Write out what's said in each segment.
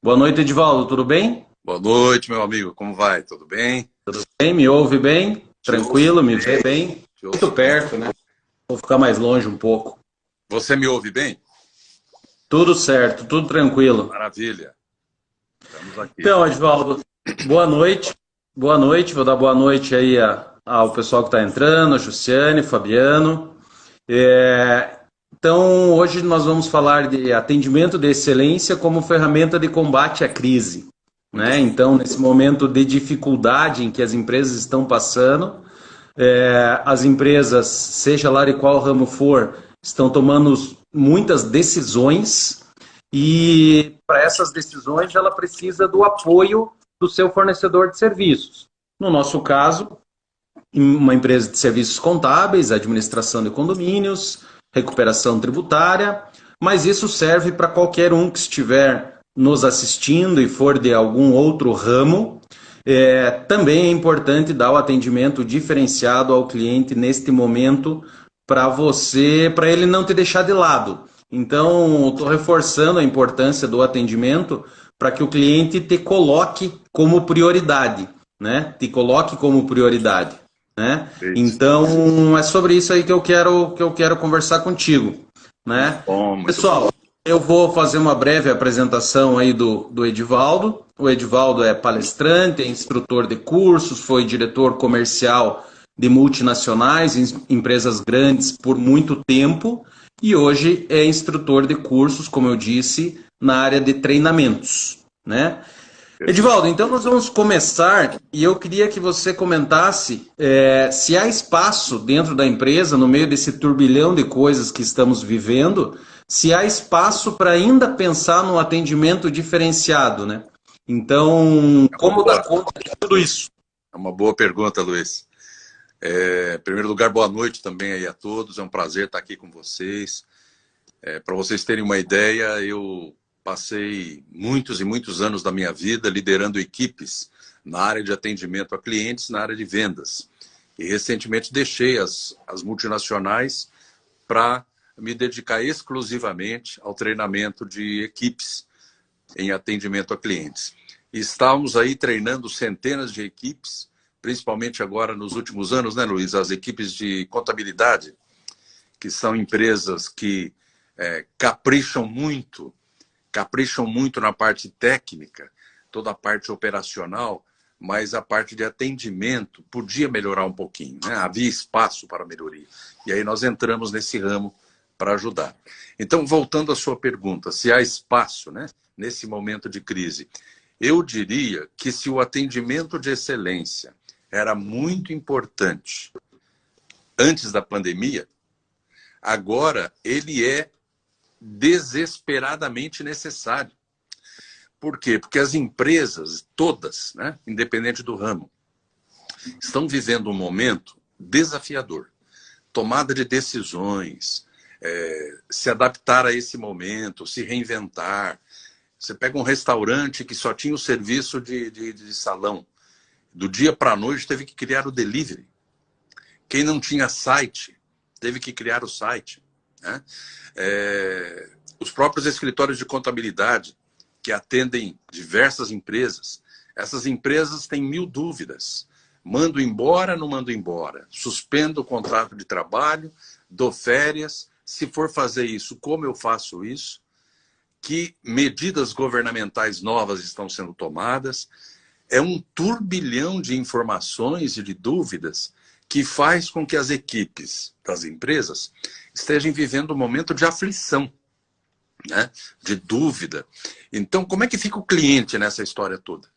Boa noite, Edivaldo, tudo bem? Boa noite, meu amigo. Como vai? Tudo bem? Bem, me ouve bem? Te ouço Tranquilo, me vê bem, bem? te Muito ouço bem. perto, né? Vou ficar mais longe um pouco. Você me ouve bem? Tudo certo, tudo tranquilo. Maravilha. Estamos aqui. Então, Edivaldo, boa noite. Boa noite, vou dar boa noite aí ao pessoal que está entrando, a Jussiane, Fabiano. Então, hoje nós vamos falar de atendimento de excelência como ferramenta de combate à crise, Muito né? bem. Então, nesse momento de dificuldade em que as empresas estão passando, as empresas, seja lá de qual ramo for, estão tomando muitas decisões e para essas decisões ela precisa do apoio do seu fornecedor de serviços. No nosso caso, uma empresa de serviços contábeis, administração de condomínios, recuperação tributária, mas isso serve para qualquer um que estiver nos assistindo e for de algum outro ramo. Também é importante dar o atendimento diferenciado ao cliente neste momento para ele não te deixar de lado. Então, estou reforçando a importância do atendimento para que o cliente te coloque como prioridade, né? Te coloque como prioridade, né? Perfeito. Então, é sobre isso aí que eu quero conversar contigo, Muito né? bom, muito bom. Pessoal, eu vou fazer uma breve apresentação aí do Edivaldo. O Edivaldo é palestrante, é instrutor de cursos, foi diretor comercial de multinacionais, empresas grandes por muito tempo e hoje é instrutor de cursos, como eu disse, na área de treinamentos, né? Perfeito. Edivaldo, então nós vamos começar e eu queria que você comentasse se há espaço dentro da empresa, no meio desse turbilhão de coisas que estamos vivendo, se há espaço para ainda pensar no atendimento diferenciado, né? Então, É uma como dar boa, conta de tudo isso? é uma boa pergunta, Luiz. Em primeiro lugar, boa noite também aí a todos. É um prazer estar aqui com vocês. Para vocês terem uma ideia, eu passei muitos e muitos anos da minha vida liderando equipes na área de atendimento a clientes, na área de vendas. E recentemente deixei as multinacionais para me dedicar exclusivamente ao treinamento de equipes em atendimento a clientes. E estávamos aí treinando centenas de equipes, principalmente agora nos últimos anos, né, Luiz? As equipes de contabilidade, que são empresas que capricham muito na parte técnica, toda a parte operacional, mas a parte de atendimento podia melhorar um pouquinho, né? Havia espaço para melhoria. E aí nós entramos nesse ramo para ajudar. Então, voltando à sua pergunta, se há espaço, né, nesse momento de crise, eu diria que se o atendimento de excelência era muito importante antes da pandemia, agora ele é desesperadamente necessário. Por quê? Porque as empresas, todas, né, independente do ramo, estão vivendo um momento desafiador. Tomada de decisões, se adaptar a esse momento, se reinventar. Você pega um restaurante que só tinha o serviço de salão. Do dia para a noite teve que criar o delivery. Quem não tinha site, teve que criar o site, né? Os próprios escritórios de contabilidade, que atendem diversas empresas, essas empresas têm mil dúvidas. Mando embora, não mando embora? Suspendo o contrato de trabalho, dou férias. Se for fazer isso, como eu faço isso? Que medidas governamentais novas estão sendo tomadas? É um turbilhão de informações e de dúvidas que faz com que as equipes das empresas estejam vivendo um momento de aflição, né? De dúvida. Então, como é que fica o cliente nessa história toda?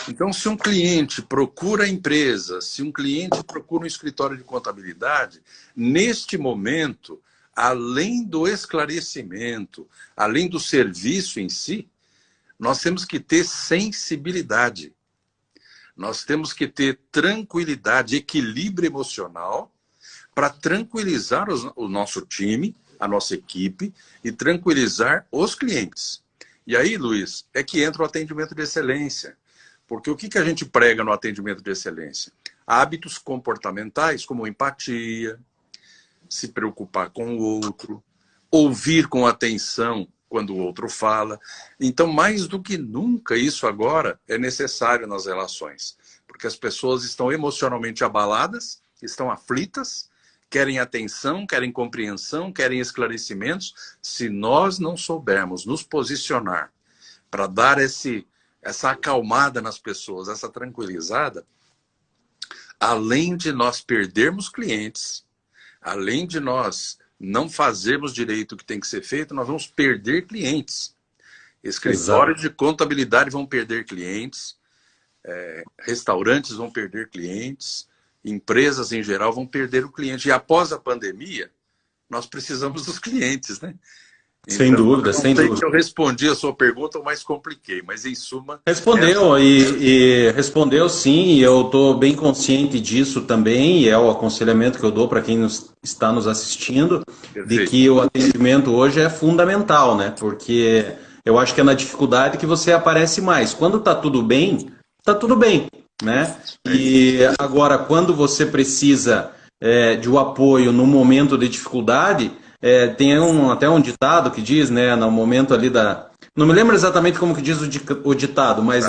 Então, se um cliente procura a empresa, se um cliente procura um escritório de contabilidade, neste momento, além do esclarecimento, além do serviço em si, nós temos que ter sensibilidade. Nós temos que ter tranquilidade, equilíbrio emocional para tranquilizar o nosso time, a nossa equipe e tranquilizar os clientes. E aí, Luiz, é que entra o atendimento de excelência. Porque o que a gente prega no atendimento de excelência? Hábitos comportamentais como empatia, se preocupar com o outro, ouvir com atenção quando o outro fala. Então, mais do que nunca, isso agora é necessário nas relações, porque as pessoas estão emocionalmente abaladas, estão aflitas, querem atenção, querem compreensão, querem esclarecimentos. Se nós não soubermos nos posicionar para dar essa acalmada nas pessoas, essa tranquilizada, além de nós perdermos clientes, além de nós não fazermos direito o que tem que ser feito, nós vamos perder clientes. Escritórios de contabilidade vão perder clientes, restaurantes vão perder clientes, empresas em geral vão perder o cliente. E após a pandemia, nós precisamos dos clientes, né? Sem dúvida, sem dúvida. Se eu respondi a sua pergunta, eu mais compliquei, mas em suma... Respondeu, e respondeu sim, e eu estou bem consciente disso também, e é o aconselhamento que eu dou para quem está nos assistindo, de que o atendimento hoje é fundamental, né? Porque eu acho que é na dificuldade que você aparece mais. Quando está tudo bem, né? E agora, quando você precisa de um apoio no momento de dificuldade... tem até um ditado que diz, né, no momento ali da... Não me lembro exatamente como que diz o ditado, mas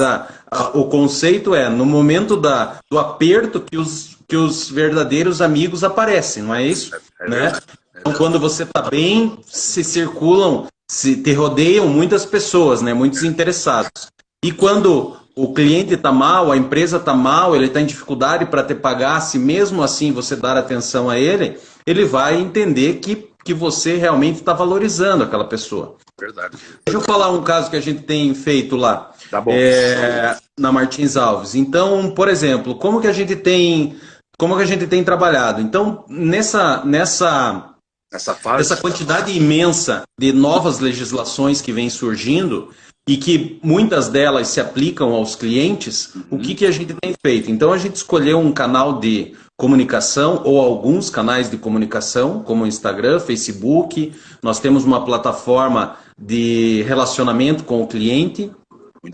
o conceito é, no momento do aperto que os verdadeiros amigos aparecem, não é isso? Né? Então, quando você está bem, se circulam, te rodeiam muitas pessoas, né, muitos interessados. E quando o cliente está mal, a empresa está mal, ele está em dificuldade para te pagar, se mesmo assim você dar atenção a ele, ele vai entender que você realmente está valorizando aquela pessoa. Verdade. Deixa eu falar um caso que a gente tem feito lá, tá bom. Na Martins Alves. Então, por exemplo, como que a gente tem trabalhado? Então, nessa fase, essa quantidade imensa de novas legislações que vem surgindo e que muitas delas se aplicam aos clientes, o que a gente tem feito? Então, a gente escolheu um canal de comunicação ou alguns canais de comunicação, como o Instagram, Facebook. Nós temos uma plataforma de relacionamento com o cliente,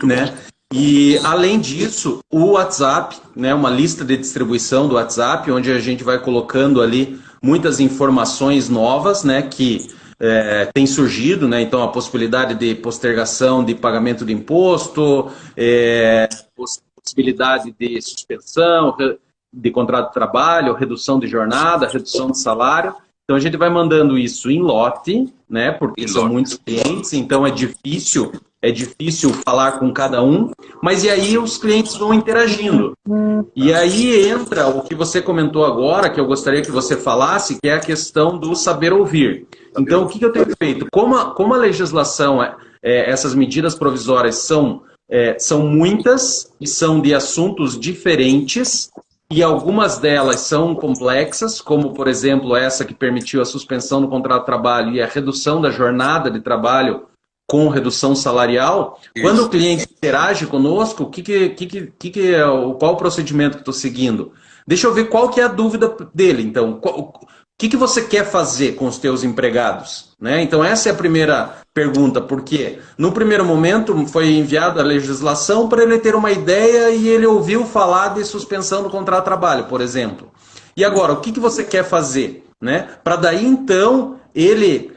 né? E, além disso, o WhatsApp, né? Uma lista de distribuição do WhatsApp, onde a gente vai colocando ali muitas informações novas, né? Que tem surgido, né? Então, a possibilidade de postergação de pagamento de imposto, possibilidade de suspensão, de contrato de trabalho, redução de jornada, redução de salário. Então a gente vai mandando isso em lote, né? Porque são muitos clientes, então é difícil falar com cada um, mas e aí os clientes vão interagindo. E aí entra o que você comentou agora, que eu gostaria que você falasse, que é a questão do saber ouvir. Então, o que eu tenho feito? Como a legislação, essas medidas provisórias são muitas e são de assuntos diferentes, e algumas delas são complexas, como, por exemplo, essa que permitiu a suspensão do contrato de trabalho e a redução da jornada de trabalho com redução salarial. Isso. Quando o cliente interage conosco, qual o procedimento que estou seguindo? Deixa eu ver qual que é a dúvida dele. Então, o que você quer fazer com os teus empregados? Né? Então, essa é a primeira pergunta, porque no primeiro momento foi enviada a legislação para ele ter uma ideia e ele ouviu falar de suspensão do contrato de trabalho, por exemplo. E agora, o que você quer fazer? Né? Para daí, então, ele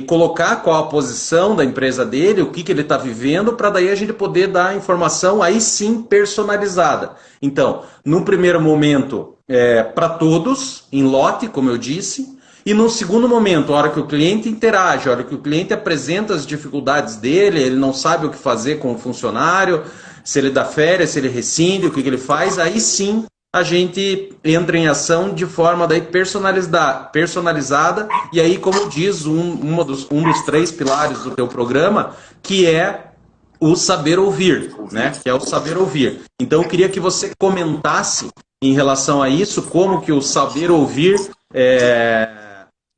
colocar qual a posição da empresa dele, o que ele está vivendo, para daí a gente poder dar a informação aí sim personalizada. Então, no primeiro momento, para todos, em lote, como eu disse, e no segundo momento, a hora que o cliente interage, a hora que o cliente apresenta as dificuldades dele, ele não sabe o que fazer com o funcionário, se ele dá férias, se ele rescinde, o que ele faz, aí sim a gente entra em ação de forma daí personalizada, e aí, como diz um dos 3 pilares do teu programa, que é o saber ouvir, né? Que é o saber ouvir. Então, eu queria que você comentasse em relação a isso, como que o saber ouvir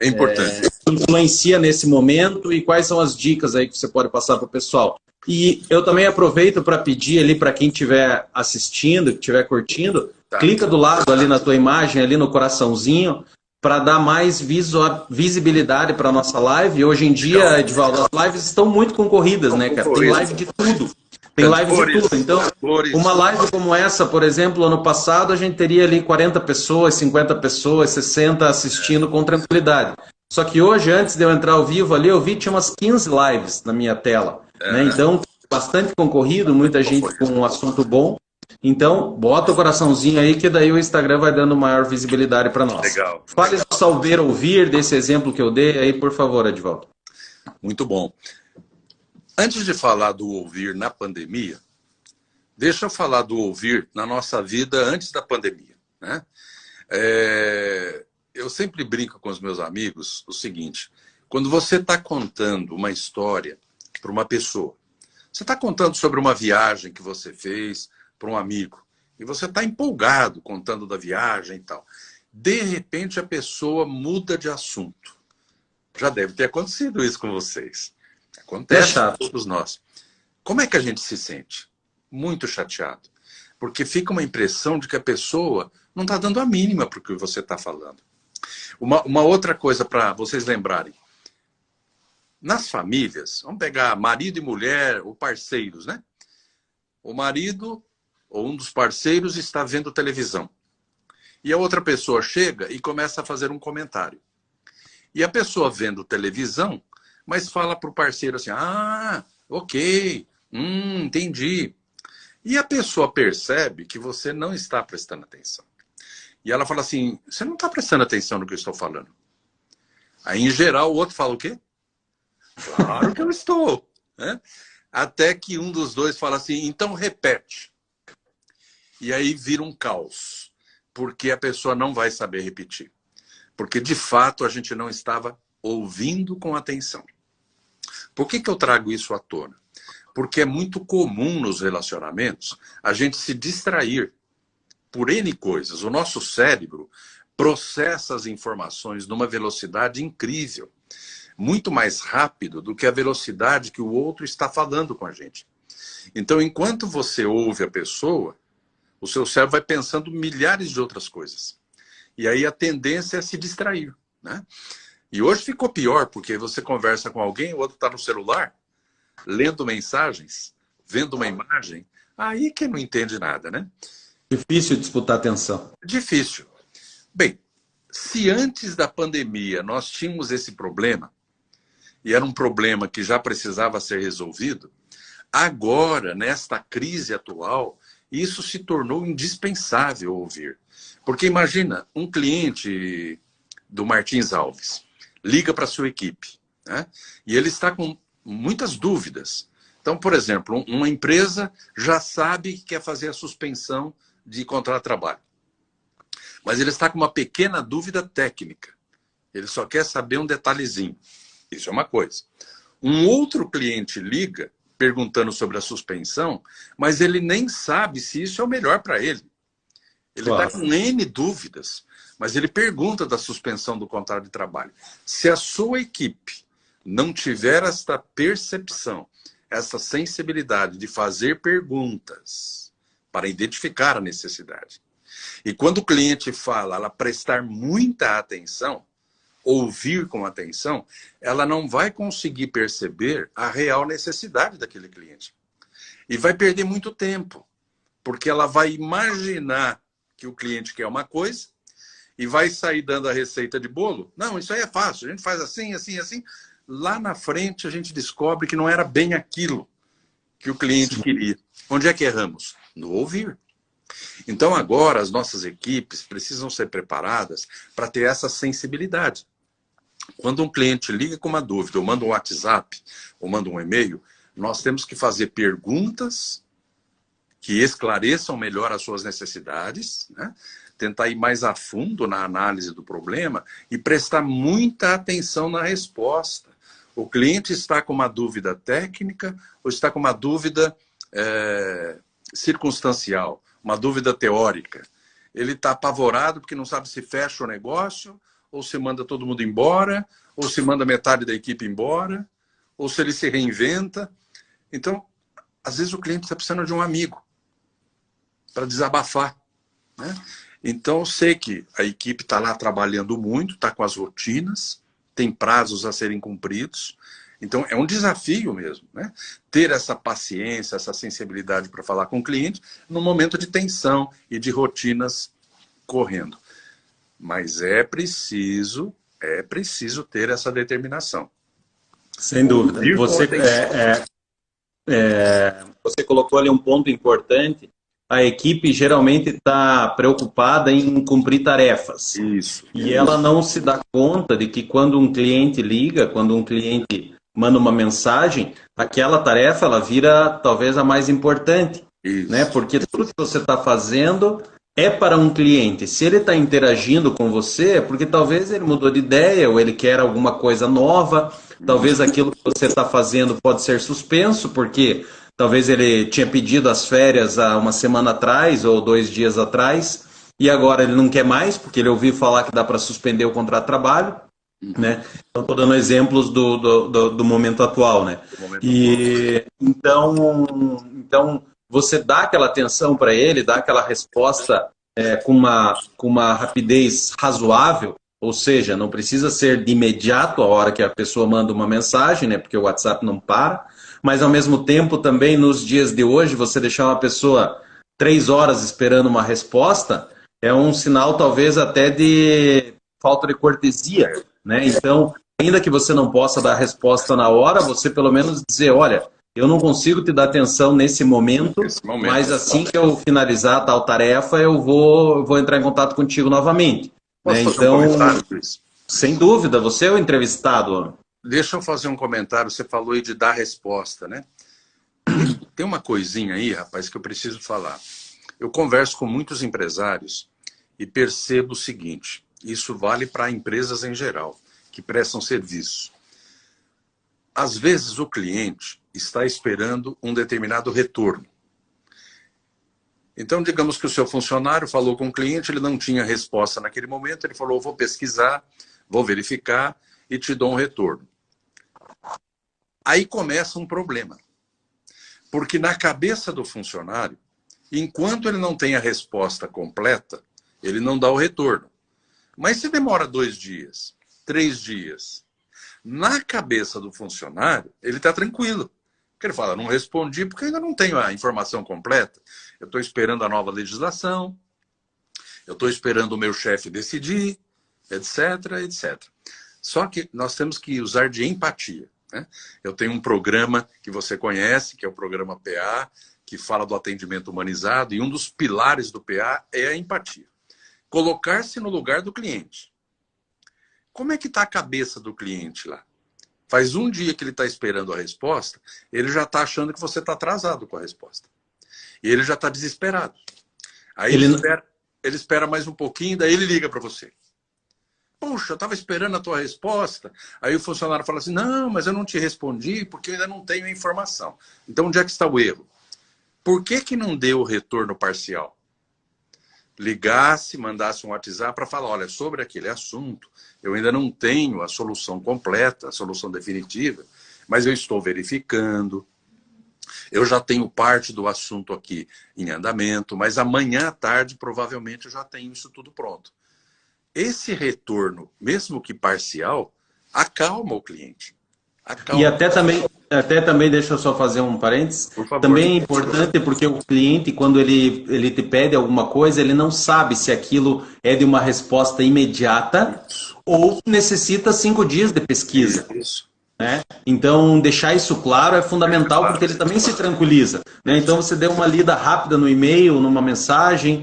importante. Influencia nesse momento e quais são as dicas aí que você pode passar para o pessoal. E eu também aproveito para pedir ali para quem estiver assistindo, que estiver curtindo, clica do lado ali na tua imagem, ali no coraçãozinho, para dar mais visibilidade para a nossa live. Hoje em dia, Edivaldo, as lives estão muito concorridas, né, cara? Tem live de tudo. Tem live de tudo. Então, uma live como essa, por exemplo, ano passado, a gente teria ali 40 pessoas, 50 pessoas, 60 assistindo com tranquilidade. Só que hoje, antes de eu entrar ao vivo ali, eu vi que tinha umas 15 lives na minha tela, né? Então, bastante concorrido, muita gente com um assunto bom. Então, bota o coraçãozinho aí, que daí o Instagram vai dando maior visibilidade para nós. Legal. Fale do Salver Ouvir, desse exemplo que eu dei aí, por favor, Edivaldo. Muito bom. Antes de falar do ouvir na pandemia, deixa eu falar do ouvir na nossa vida antes da pandemia, né? Eu sempre brinco com os meus amigos o seguinte: quando você está contando uma história para uma pessoa, você está contando sobre uma viagem que você fez para um amigo, e você está empolgado contando da viagem e tal. De repente, a pessoa muda de assunto. Já deve ter acontecido isso com vocês. Acontece com todos nós. Como é que a gente se sente? Muito chateado. Porque fica uma impressão de que a pessoa não está dando a mínima para o que você está falando. Uma outra coisa para vocês lembrarem. Nas famílias, vamos pegar marido e mulher, ou parceiros, né? O marido ou um dos parceiros está vendo televisão. E a outra pessoa chega e começa a fazer um comentário. E a pessoa vendo televisão, mas fala para o parceiro assim: ah, ok, entendi. E a pessoa percebe que você não está prestando atenção. E ela fala assim: você não está prestando atenção no que eu estou falando. Aí, em geral, o outro fala o quê? Claro que eu estou. Né? Até que um dos dois fala assim: então repete. E aí vira um caos, porque a pessoa não vai saber repetir. Porque, de fato, a gente não estava ouvindo com atenção. Por que eu trago isso à tona? Porque é muito comum nos relacionamentos a gente se distrair por N coisas. O nosso cérebro processa as informações numa velocidade incrível, muito mais rápido do que a velocidade que o outro está falando com a gente. Então, enquanto você ouve a pessoa, o seu cérebro vai pensando milhares de outras coisas. E aí a tendência é se distrair, né? E hoje ficou pior, porque você conversa com alguém, o outro está no celular, lendo mensagens, vendo uma imagem, aí que não entende nada, né? Difícil disputar atenção. Difícil. Bem, se antes da pandemia nós tínhamos esse problema, e era um problema que já precisava ser resolvido, agora, nesta crise atual, isso se tornou indispensável ouvir. Porque imagina, um cliente do Martins Alves liga para a sua equipe, né? E ele está com muitas dúvidas. Então, por exemplo, uma empresa já sabe que quer fazer a suspensão de contrato de trabalho. Mas ele está com uma pequena dúvida técnica. Ele só quer saber um detalhezinho. Isso é uma coisa. Um outro cliente liga perguntando sobre a suspensão, mas ele nem sabe se isso é o melhor para ele. Ele está com N dúvidas, mas ele pergunta da suspensão do contrato de trabalho. Se a sua equipe não tiver esta percepção, essa sensibilidade de fazer perguntas para identificar a necessidade, e quando o cliente fala, ela prestar muita atenção, ouvir com atenção, ela não vai conseguir perceber a real necessidade daquele cliente. E vai perder muito tempo, porque ela vai imaginar que o cliente quer uma coisa e vai sair dando a receita de bolo. Não, isso aí é fácil, a gente faz assim, assim, assim. Lá na frente a gente descobre que não era bem aquilo que o cliente queria. Onde é que erramos? No ouvir. Então agora as nossas equipes precisam ser preparadas para ter essa sensibilidade. Quando um cliente liga com uma dúvida, ou manda um WhatsApp, ou manda um e-mail, nós temos que fazer perguntas que esclareçam melhor as suas necessidades, né? Tentar ir mais a fundo na análise do problema e prestar muita atenção na resposta. O cliente está com uma dúvida técnica ou está com uma dúvida circunstancial, uma dúvida teórica. Ele está apavorado porque não sabe se fecha o negócio, ou se manda todo mundo embora, ou se manda metade da equipe embora, ou se ele se reinventa. Então, às vezes o cliente está precisando de um amigo para desabafar, né? Então, eu sei que a equipe está lá trabalhando muito, está com as rotinas, tem prazos a serem cumpridos. Então, é um desafio mesmo, né? Ter essa paciência, essa sensibilidade para falar com o cliente num momento de tensão e de rotinas correndo. Mas é preciso É preciso ter essa determinação. Sem dúvida. Você colocou ali um ponto importante. A equipe geralmente está preocupada em cumprir tarefas. Isso. E ela não se dá conta de que quando um cliente liga, quando um cliente manda uma mensagem, aquela tarefa ela vira talvez a mais importante. Isso. Né? Porque tudo que você está fazendo é para um cliente. Se ele está interagindo com você, é porque talvez ele mudou de ideia ou ele quer alguma coisa nova. Talvez aquilo que você está fazendo pode ser suspenso, porque talvez ele tinha pedido as férias há uma semana atrás ou 2 dias atrás, e agora ele não quer mais, porque ele ouviu falar que dá para suspender o contrato de trabalho. Né? Então, estou dando exemplos do momento atual. Né? Então, você dá aquela atenção para ele, dá aquela resposta com uma rapidez razoável, ou seja, não precisa ser de imediato a hora que a pessoa manda uma mensagem, né, porque o WhatsApp não para, mas ao mesmo tempo também nos dias de hoje, você deixar uma pessoa 3 horas esperando uma resposta é um sinal talvez até de falta de cortesia, né? Então, ainda que você não possa dar a resposta na hora, você pelo menos dizer, olha, eu não consigo te dar atenção nesse momento, mas assim que eu finalizar tal tarefa, eu vou entrar em contato contigo novamente. Posso né? fazer um comentário, Luiz? Sem dúvida, você é o entrevistado. Deixa eu fazer um comentário. Você falou aí de dar resposta, né? Tem uma coisinha aí, rapaz, que eu preciso falar. Eu converso com muitos empresários e percebo o seguinte, isso vale para empresas em geral, que prestam serviço. Às vezes o cliente está esperando um determinado retorno. Então, digamos que o seu funcionário falou com o cliente, ele não tinha resposta naquele momento, ele falou, vou pesquisar, vou verificar e te dou um retorno. Aí começa um problema. Porque na cabeça do funcionário, enquanto ele não tem a resposta completa, ele não dá o retorno. Mas se demora 2 dias, 3 dias, na cabeça do funcionário, ele está tranquilo. Porque ele fala, não respondi porque ainda não tenho a informação completa. Eu estou esperando a nova legislação, eu estou esperando o meu chefe decidir, etc, etc. Só que nós temos que usar de empatia. Né? Eu tenho um programa que você conhece, que é o programa PA, que fala do atendimento humanizado, e um dos pilares do PA é a empatia. Colocar-se no lugar do cliente. Como é que está a cabeça do cliente lá? Faz 1 dia que ele está esperando a resposta, ele já está achando que você está atrasado com a resposta. E ele já está desesperado. Aí ele espera mais um pouquinho, daí ele liga para você. Puxa, eu estava esperando a tua resposta. Aí o funcionário fala assim, não, mas eu não te respondi porque eu ainda não tenho a informação. Então, onde é que está o erro? Por que não deu o retorno parcial? Ligasse, mandasse um WhatsApp para falar, olha, sobre aquele assunto, eu ainda não tenho a solução completa, a solução definitiva, mas eu estou verificando, eu já tenho parte do assunto aqui em andamento, mas amanhã à tarde, provavelmente, eu já tenho isso tudo pronto. Esse retorno, mesmo que parcial, acalma o cliente. Acalma. E até também, deixa eu só fazer um parênteses, Por favor. também é importante porque o cliente, quando ele te pede alguma coisa, ele não sabe se aquilo é de uma resposta imediata ou necessita 5 dias de pesquisa. Isso. Né? Então, deixar isso claro é fundamental porque ele também se tranquiliza. Né? Então, você deu uma lida rápida no e-mail, numa mensagem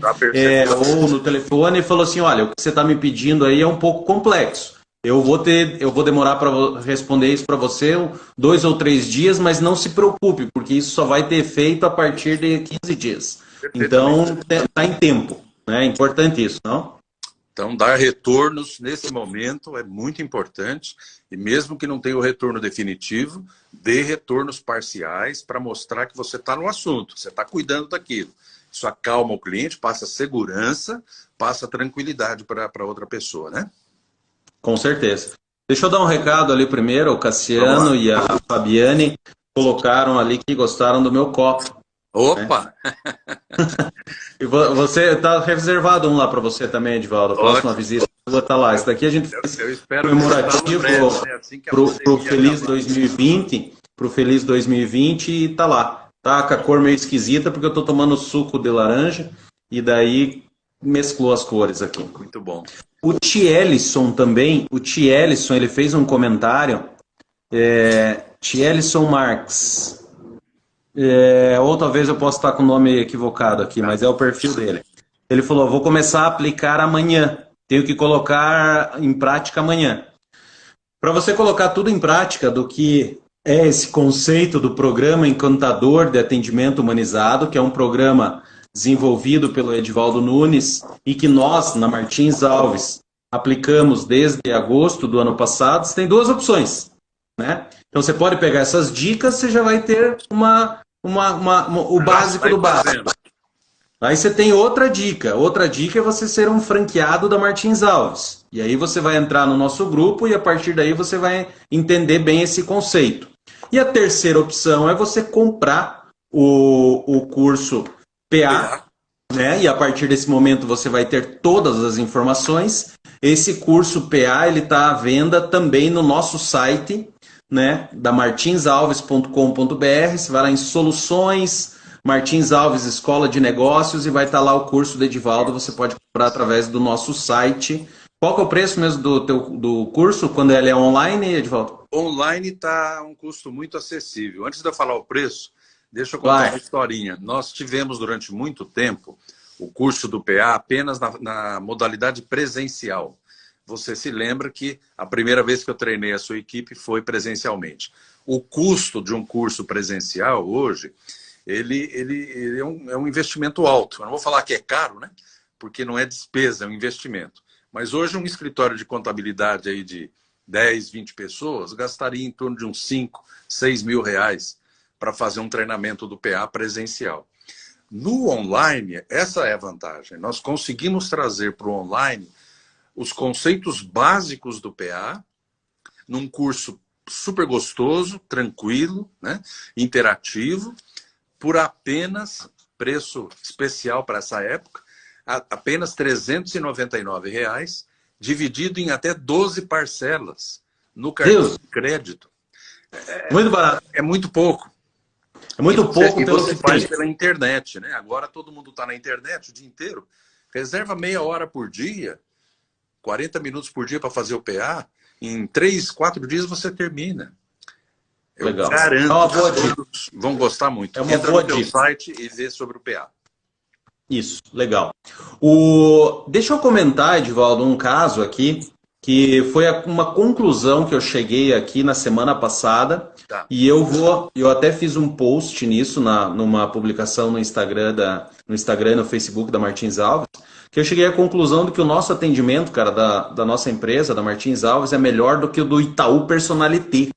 ou no telefone e falou assim, olha, o que você está me pedindo aí é um pouco complexo. Eu vou demorar para responder isso para você 2 ou 3 dias, mas não se preocupe, porque isso só vai ter efeito a partir de 15 dias. Então, está em tempo. Né? É importante isso, não? Então, dar retornos nesse momento é muito importante. E mesmo que não tenha o retorno definitivo, dê retornos parciais para mostrar que você está no assunto, você está cuidando daquilo. Isso acalma o cliente, passa segurança, passa tranquilidade para outra pessoa, né? Com certeza. Deixa eu dar um recado ali primeiro. O Cassiano e a Fabiane colocaram ali que gostaram do meu copo. Opa! Né? E você está reservado um lá para você também, Edivaldo. A próxima visita está lá. Esse daqui a gente fez comemorativo para o Feliz 2020. Para o Feliz 2020 e está lá. Tá com a cor meio esquisita porque eu estou tomando suco de laranja e daí mesclou as cores aqui. Muito bom. O Tielison também, o Tielison, ele fez um comentário, Tielison Marx, ou talvez eu possa estar com o nome equivocado aqui, mas é o perfil dele. Ele falou, vou começar a aplicar amanhã, tenho que colocar em prática amanhã. Para você colocar tudo em prática do que é esse conceito do Programa Encantador de Atendimento Humanizado, que é um programa desenvolvido pelo Edivaldo Nunes e que nós, na Martins Alves, aplicamos desde agosto do ano passado, você tem duas opções, né? Então você pode pegar essas dicas, você já vai ter o básico do básico. Aí você tem outra dica. Outra dica é você ser um franqueado da Martins Alves. E aí você vai entrar no nosso grupo e a partir daí você vai entender bem esse conceito. E a terceira opção é você comprar o curso PA, né? E a partir desse momento você vai ter todas as informações. Esse curso PA ele está à venda também no nosso site, né? Da martinsalves.com.br. Você vai lá em soluções, Martins Alves Escola de Negócios e vai estar lá o curso do Edivaldo. Você pode comprar através do nosso site. Qual que é o preço mesmo do curso quando ele é online, Edivaldo? Online está um custo muito acessível. Antes de eu falar o preço, deixa eu contar uma historinha. Nós tivemos durante muito tempo o curso do PA apenas na modalidade presencial. Você se lembra que a primeira vez que eu treinei a sua equipe foi presencialmente. O custo de um curso presencial hoje, ele é um investimento alto. Eu não vou falar que é caro, né? Porque não é despesa, é um investimento. Mas hoje um escritório de contabilidade aí de 10, 20 pessoas gastaria em torno de uns 5, 6 mil reais para fazer um treinamento do PA presencial. No online, essa é a vantagem. Nós conseguimos trazer para o online os conceitos básicos do PA num curso super gostoso, tranquilo, né? Interativo, por apenas, preço especial para essa época, apenas R$ 399, dividido em até 12 parcelas no cartão de crédito. Muito barato. É muito pouco. É muito pouco pelo que você faz pela internet, né? Agora todo mundo está na internet o dia inteiro. Reserva meia hora por dia, 40 minutos por dia para fazer o PA. Em 3, 4 dias você termina. Eu Legal. garanto É uma boa que dica. todos vão gostar muito. É uma Entra boa no teu dica. site e vê sobre o PA. Isso, legal. Deixa eu comentar, Edivaldo, um caso aqui que foi uma conclusão que eu cheguei aqui na semana passada. Tá. E eu até fiz um post nisso numa publicação no Instagram e no Facebook da Martins Alves, que eu cheguei à conclusão de que o nosso atendimento, cara, da nossa empresa, da Martins Alves, é melhor do que o do Itaú Personalité.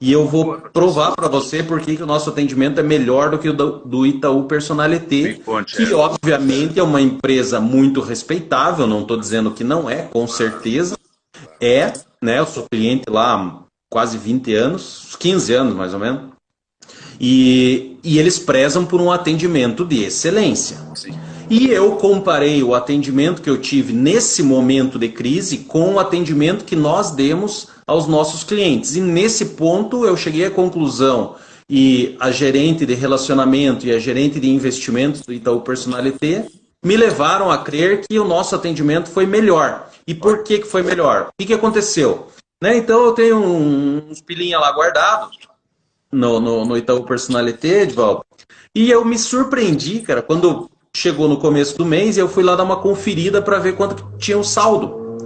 E eu vou provar para você por que o nosso atendimento é melhor do que o do Itaú Personalité, que obviamente é uma empresa muito respeitável, não estou dizendo que não é, com certeza é, né? Eu sou cliente lá há quase 20 anos, 15 anos mais ou menos, e eles prezam por um atendimento de excelência. Sim. E eu comparei o atendimento que eu tive nesse momento de crise com o atendimento que nós demos aos nossos clientes. E nesse ponto eu cheguei à conclusão, e a gerente de relacionamento e a gerente de investimentos do Itaú Personalité me levaram a crer que o nosso atendimento foi melhor. E por que foi melhor? O que aconteceu? Né? Então eu tenho uns pilinha lá guardados no Itaú Personalité, Edvaldo, e eu me surpreendi, cara, quando chegou no começo do mês e eu fui lá dar uma conferida para ver quanto que tinha o saldo.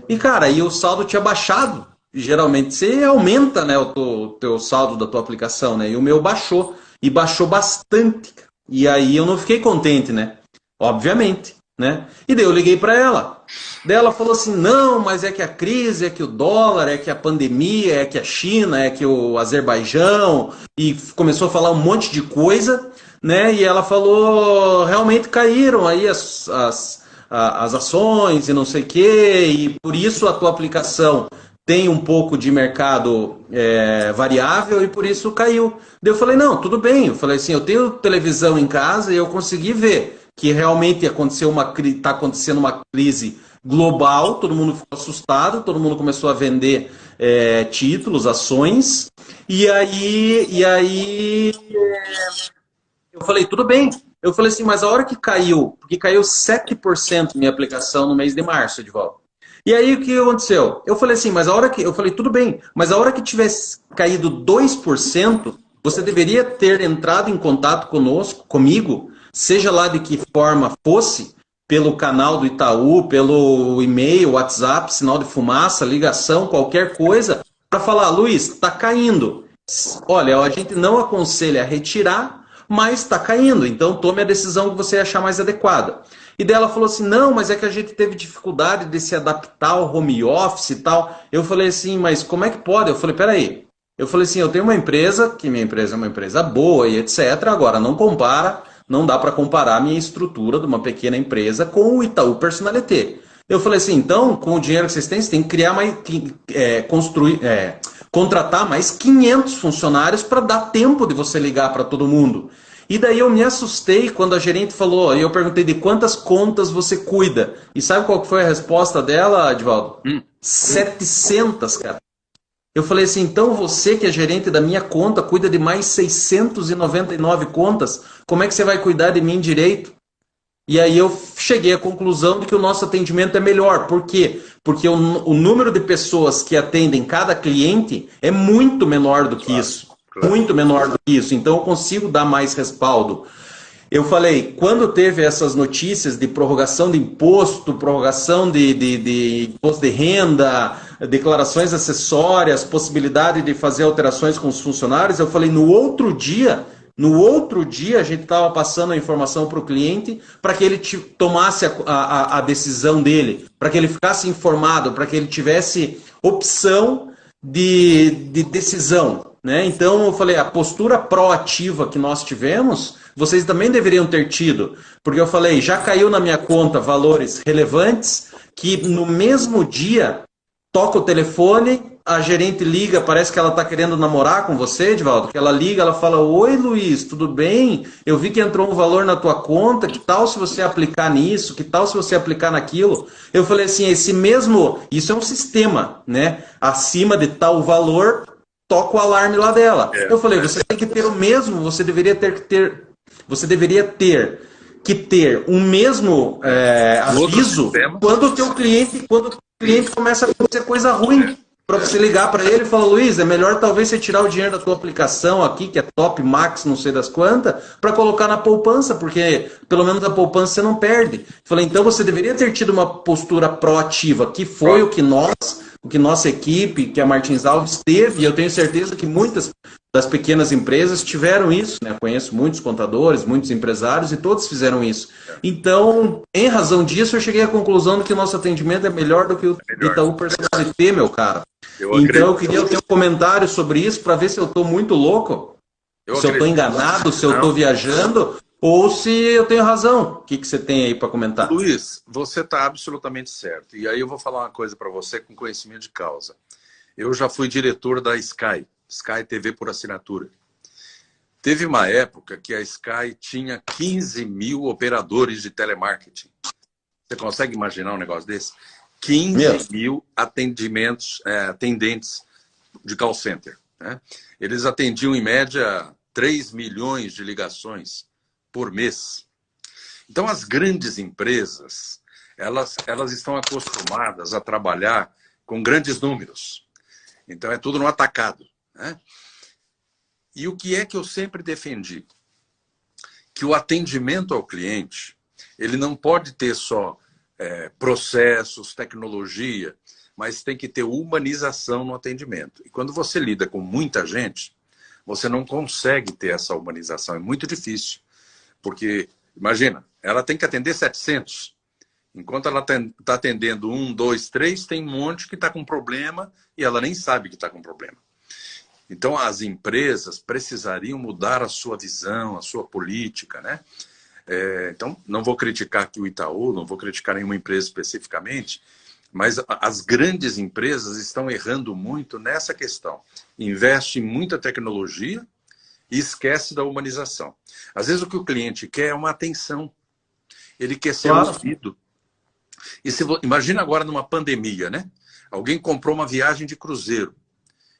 E, cara, aí o saldo tinha baixado. Geralmente você aumenta, né, o teu saldo da tua aplicação, né? E o meu baixou. E baixou bastante. E aí eu não fiquei contente, né? Obviamente, né? E daí eu liguei para ela. Daí ela falou assim, não, mas é que a crise, é que o dólar, é que a pandemia, é que a China, é que o Azerbaijão. E começou a falar um monte de coisa, né? E ela falou, realmente caíram aí as ações e não sei o quê, e por isso a tua aplicação tem um pouco de mercado variável e por isso caiu. Daí eu falei, não, tudo bem. Eu falei assim, eu tenho televisão em casa e eu consegui ver que realmente está acontecendo uma crise global, todo mundo ficou assustado, todo mundo começou a vender títulos, ações, e aí eu falei, tudo bem, Eu falei assim, mas a hora que caiu, porque caiu 7% minha aplicação no mês de março, Edvaldo. E aí o que aconteceu? Eu falei assim, mas a hora que. Eu falei, tudo bem, mas a hora que tivesse caído 2%, você deveria ter entrado em contato comigo, seja lá de que forma fosse, pelo canal do Itaú, pelo e-mail, WhatsApp, sinal de fumaça, ligação, qualquer coisa, para falar, Luiz, está caindo. Olha, a gente não aconselha retirar, mas está caindo, então tome a decisão que você achar mais adequada. E daí ela falou assim, não, mas é que a gente teve dificuldade de se adaptar ao home office e tal. Eu falei assim, mas como é que pode? Eu falei, peraí. Eu falei assim, eu tenho uma empresa, que minha empresa é uma empresa boa e etc. Agora, não dá para comparar a minha estrutura de uma pequena empresa com o Itaú Personalité. Eu falei assim, então, com o dinheiro que vocês têm que criar mais, contratar mais 500 funcionários para dar tempo de você ligar para todo mundo. E daí eu me assustei quando a gerente falou, e eu perguntei de quantas contas você cuida. E sabe qual foi a resposta dela, Edvaldo? 700, cara. Eu falei assim, então você que é gerente da minha conta, cuida de mais 699 contas, como é que você vai cuidar de mim direito? E aí eu cheguei à conclusão de que o nosso atendimento é melhor. Por quê? Porque o número de pessoas que atendem cada cliente é muito menor do que isso. Claro. Muito menor do que isso. Então eu consigo dar mais respaldo. Eu falei, quando teve essas notícias de prorrogação de imposto, prorrogação de imposto de renda, declarações acessórias, possibilidade de fazer alterações com os funcionários, eu falei, no outro dia a gente estava passando a informação para o cliente para que ele tomasse a decisão dele, para que ele ficasse informado, para que ele tivesse opção de decisão. Né? Então eu falei, a postura proativa que nós tivemos, vocês também deveriam ter tido, porque eu falei, já caiu na minha conta valores relevantes que no mesmo dia toca o telefone, a gerente liga, parece que ela está querendo namorar com você, Edvaldo, que ela liga, ela fala, oi Luiz, tudo bem? Eu vi que entrou um valor na tua conta, que tal se você aplicar nisso, que tal se você aplicar naquilo? Eu falei assim, isso é um sistema, né? Acima de tal valor, toca o alarme lá dela. Eu falei, você tem que ter o mesmo, você deveria ter um mesmo aviso quando o teu cliente começa a acontecer coisa ruim. Para você ligar para ele e falar, Luiz, é melhor talvez você tirar o dinheiro da tua aplicação aqui, que é top, max, não sei das quantas, para colocar na poupança, porque pelo menos a poupança você não perde. Falei, então você deveria ter tido uma postura proativa, que foi o que nossa equipe, que a Martins Alves teve, e eu tenho certeza que muitas das pequenas empresas tiveram isso, né? Eu conheço muitos contadores, muitos empresários, e todos fizeram isso. Então, em razão disso, eu cheguei à conclusão de que o nosso atendimento é melhor do que o Itaú Personalité, meu cara. Então, eu queria ter um comentário sobre isso, para ver se eu estou muito louco, se eu estou enganado, se eu estou viajando, ou se eu tenho razão. O que você tem aí para comentar? Luiz, você está absolutamente certo. E aí eu vou falar uma coisa para você com conhecimento de causa. Eu já fui diretor da Sky TV por assinatura. Teve uma época que a Sky tinha 15 mil operadores de telemarketing. Você consegue imaginar um negócio desse? 15 mil atendentes de call center. Né? Eles atendiam, em média, 3 milhões de ligações por mês. Então, as grandes empresas, elas estão acostumadas a trabalhar com grandes números. Então, é tudo no atacado. Né? E o que é que eu sempre defendi? Que o atendimento ao cliente, ele não pode ter só processos, tecnologia, mas tem que ter humanização no atendimento. E quando você lida com muita gente, você não consegue ter essa humanização. É muito difícil. Porque, imagina, ela tem que atender 700. Enquanto ela está atendendo 1, 2, 3, tem um monte que está com problema e ela nem sabe que está com problema. Então, as empresas precisariam mudar a sua visão, a sua política, né? Então, não vou criticar aqui o Itaú, não vou criticar nenhuma empresa especificamente, mas as grandes empresas estão errando muito nessa questão. Investe em muita tecnologia e esquece da humanização. Às vezes o que o cliente quer é uma atenção. Ele quer ser ouvido. E imagina agora numa pandemia, né? Alguém comprou uma viagem de cruzeiro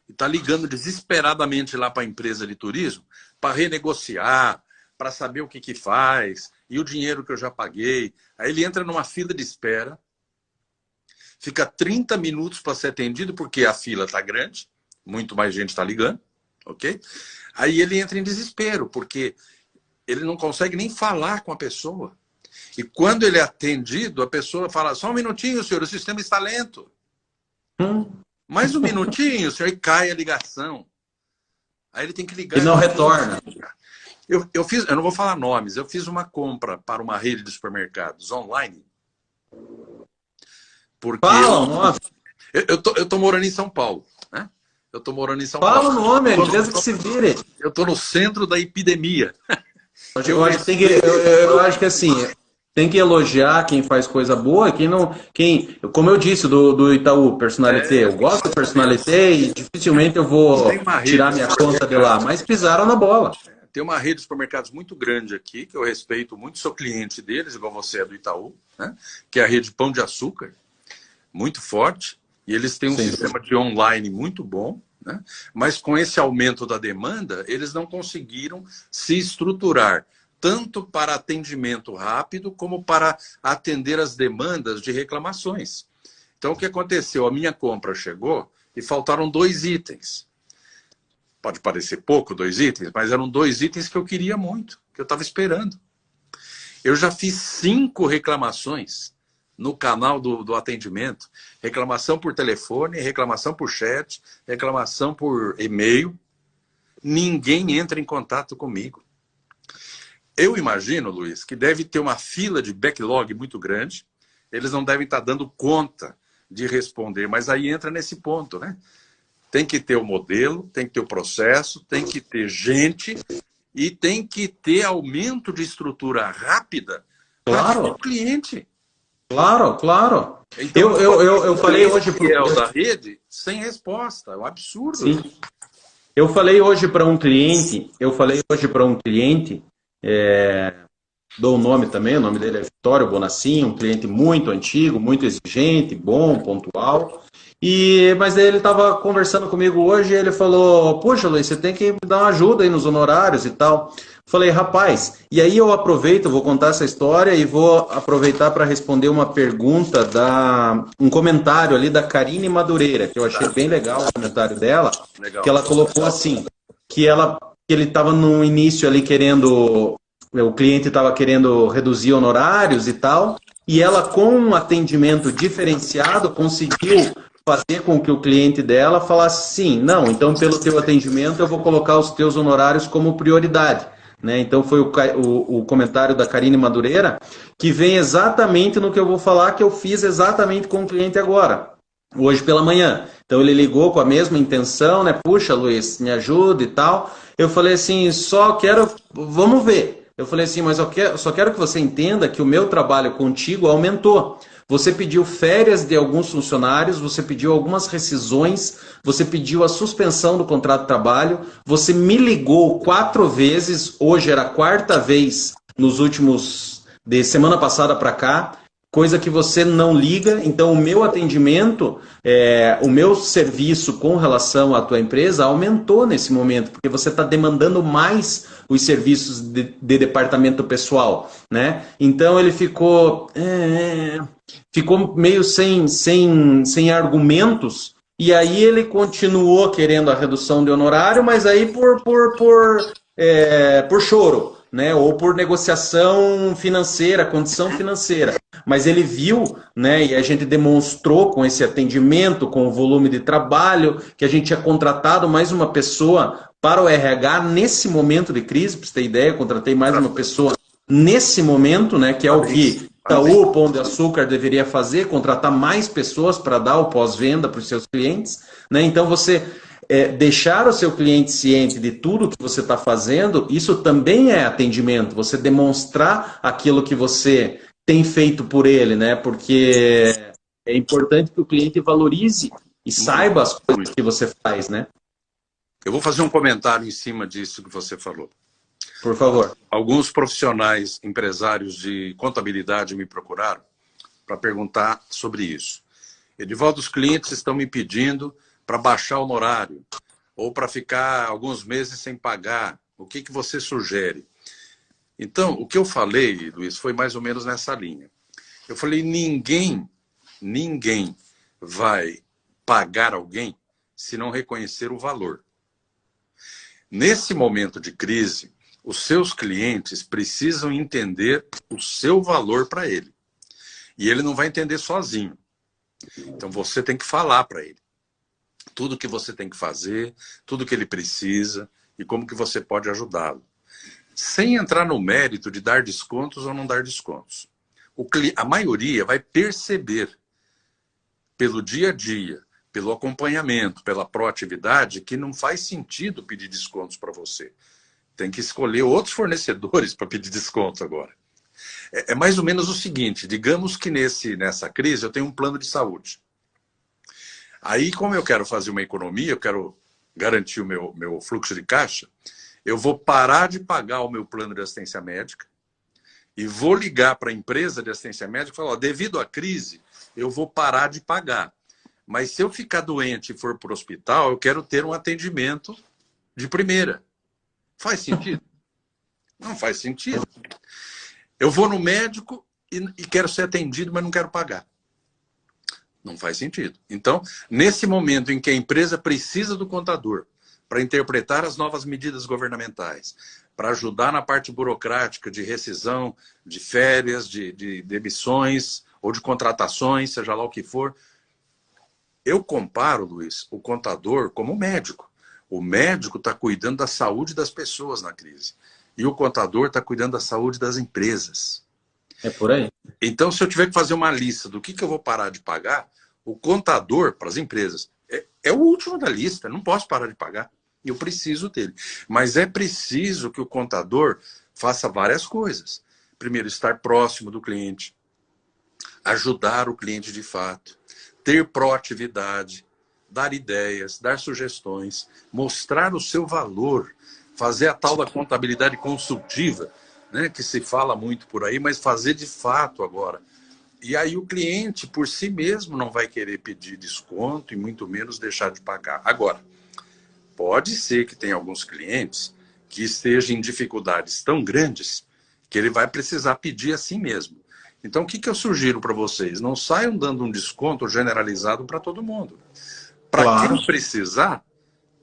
e está ligando desesperadamente lá para a empresa de turismo para renegociar, para saber o que que faz, e o dinheiro que eu já paguei. Aí ele entra numa fila de espera, fica 30 minutos para ser atendido, porque a fila está grande, muito mais gente está ligando, ok? Aí ele entra em desespero, porque ele não consegue nem falar com a pessoa. E quando ele é atendido, a pessoa fala, só um minutinho, senhor, o sistema está lento. Mais um minutinho, senhor, e cai a ligação. Aí ele tem que ligar. E não retorna. Eu não vou falar nomes, eu fiz uma compra para uma rede de supermercados online. Porque Fala, eu tô morando em São Paulo, né? Eu tô morando em São Fala Paulo. o nome, a empresa que se vire. Eu tô no centro da epidemia. Eu acho que tem que, eu acho que assim, tem que elogiar quem faz coisa boa, quem não, como eu disse do Itaú Personalité, eu gosto do Personalité e dificilmente eu vou tirar minha conta de lá, mas pisaram na bola. Tem uma rede de supermercados muito grande aqui, que eu respeito muito, sou cliente deles, igual você é do Itaú, né? Que é a rede Pão de Açúcar, muito forte, e eles têm um sistema de online muito bom, né? Mas com esse aumento da demanda, eles não conseguiram se estruturar, tanto para atendimento rápido, como para atender as demandas de reclamações. Então, o que aconteceu? A minha compra chegou e faltaram 2 itens. Pode parecer pouco, 2 itens, mas eram 2 itens que eu queria muito, que eu estava esperando. Eu já fiz 5 reclamações no canal do atendimento. Reclamação por telefone, reclamação por chat, reclamação por e-mail. Ninguém entra em contato comigo. Eu imagino, Luiz, que deve ter uma fila de backlog muito grande. Eles não devem estar dando conta de responder, mas aí entra nesse ponto, né? Tem que ter o modelo, tem que ter o processo, tem que ter gente e tem que ter aumento de estrutura rápida para o cliente. Claro, claro. Então, eu falei hoje pro da rede sem resposta, é um absurdo. Sim. Eu falei hoje para um cliente, dou o nome também, o nome dele é Vitório Bonacin, um cliente muito antigo, muito exigente, bom, pontual. Mas daí ele estava conversando comigo hoje e ele falou, puxa, Luiz, você tem que me dar uma ajuda aí nos honorários e tal. Falei, rapaz, e aí eu aproveito, vou contar essa história e vou aproveitar para responder uma pergunta, um comentário ali da Karine Madureira, que eu achei bem legal o comentário dela, que ela colocou assim, que ele estava no início ali o cliente estava querendo reduzir honorários e tal, e ela com um atendimento diferenciado conseguiu fazer com que o cliente dela falasse sim, não, então pelo teu atendimento eu vou colocar os teus honorários como prioridade. Né? Então foi o comentário da Karine Madureira, que vem exatamente no que eu vou falar, que eu fiz exatamente com o cliente agora, hoje pela manhã. Então ele ligou com a mesma intenção, né? Puxa, Luiz, me ajuda e tal. Eu falei assim, vamos ver. Eu falei assim, mas só quero que você entenda que o meu trabalho contigo aumentou. Você pediu férias de alguns funcionários, você pediu algumas rescisões, você pediu a suspensão do contrato de trabalho, você me ligou 4 vezes, hoje era a 4ª vez de semana passada para cá, coisa que você não liga. Então o meu atendimento, o meu serviço com relação à tua empresa aumentou nesse momento, porque você está demandando mais os serviços de departamento pessoal, né? Então ele ficou meio sem argumentos, e aí ele continuou querendo a redução de honorário, mas aí por choro, né? Ou por negociação financeira, condição financeira. Mas ele viu, né? E a gente demonstrou com esse atendimento, com o volume de trabalho, que a gente tinha contratado mais uma pessoa para o RH nesse momento de crise. Para você ter ideia, eu contratei mais uma pessoa nesse momento, né? Que é o que Itaú, Pão de Açúcar deveria fazer, contratar mais pessoas para dar o pós-venda para os seus clientes, né? Então você deixar o seu cliente ciente de tudo que você está fazendo, isso também é atendimento. Você demonstrar aquilo que você tem feito por ele, né? Porque é importante que o cliente valorize e saiba as coisas que você faz, né? Eu vou fazer um comentário em cima disso que você falou. Por favor. Alguns profissionais, empresários de contabilidade me procuraram para perguntar sobre isso. Edivaldo, os clientes estão me pedindo para baixar o honorário ou para ficar alguns meses sem pagar. O que você sugere? Então, o que eu falei, Luiz, foi mais ou menos nessa linha. Eu falei, ninguém vai pagar alguém se não reconhecer o valor. Nesse momento de crise, os seus clientes precisam entender o seu valor para ele. E ele não vai entender sozinho. Então você tem que falar para ele tudo que você tem que fazer, tudo que ele precisa e como que você pode ajudá-lo. Sem entrar no mérito de dar descontos ou não dar descontos. A maioria vai perceber pelo dia a dia, pelo acompanhamento, pela proatividade, que não faz sentido pedir descontos para você. Tem que escolher outros fornecedores para pedir desconto agora. É mais ou menos o seguinte, digamos que nessa crise eu tenho um plano de saúde. Aí, como eu quero fazer uma economia, eu quero garantir o meu fluxo de caixa, eu vou parar de pagar o meu plano de assistência médica e vou ligar para a empresa de assistência médica e falar, ó, devido à crise, eu vou parar de pagar. Mas se eu ficar doente e for para o hospital, eu quero ter um atendimento de primeira. Faz sentido? Não faz sentido. Eu vou no médico e quero ser atendido, mas não quero pagar. Não faz sentido. Então, nesse momento em que a empresa precisa do contador para interpretar as novas medidas governamentais, para ajudar na parte burocrática de rescisão, de férias, de demissões ou de contratações, seja lá o que for, eu comparo, Luiz, o contador como médico. O médico está cuidando da saúde das pessoas na crise. E o contador está cuidando da saúde das empresas. É por aí. Então, se eu tiver que fazer uma lista do que eu vou parar de pagar, o contador, para as empresas, é o último da lista. Não posso parar de pagar. Eu preciso dele. Mas é preciso que o contador faça várias coisas. Primeiro, estar próximo do cliente. Ajudar o cliente de fato. Ter proatividade. Dar ideias, dar sugestões. Mostrar o seu valor. Fazer a tal da contabilidade consultiva, né, que se fala muito por aí, mas fazer de fato agora. E aí o cliente, por si mesmo, não vai querer pedir desconto e muito menos deixar de pagar. Agora, pode ser que tenha alguns clientes que estejam em dificuldades tão grandes que ele vai precisar pedir assim mesmo. Então, o que eu sugiro para vocês? Não saiam dando um desconto generalizado para todo mundo. Para quem precisar,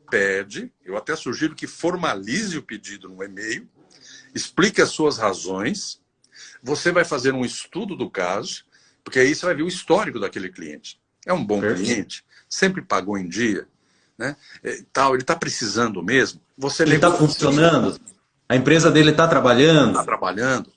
pede. Eu até sugiro que formalize o pedido no e-mail, explique as suas razões. Você vai fazer um estudo do caso, porque aí você vai ver o histórico daquele cliente. É um bom cliente, sempre pagou em dia, né? Ele está precisando mesmo. Ele está funcionando, a empresa dele está trabalhando. Está trabalhando.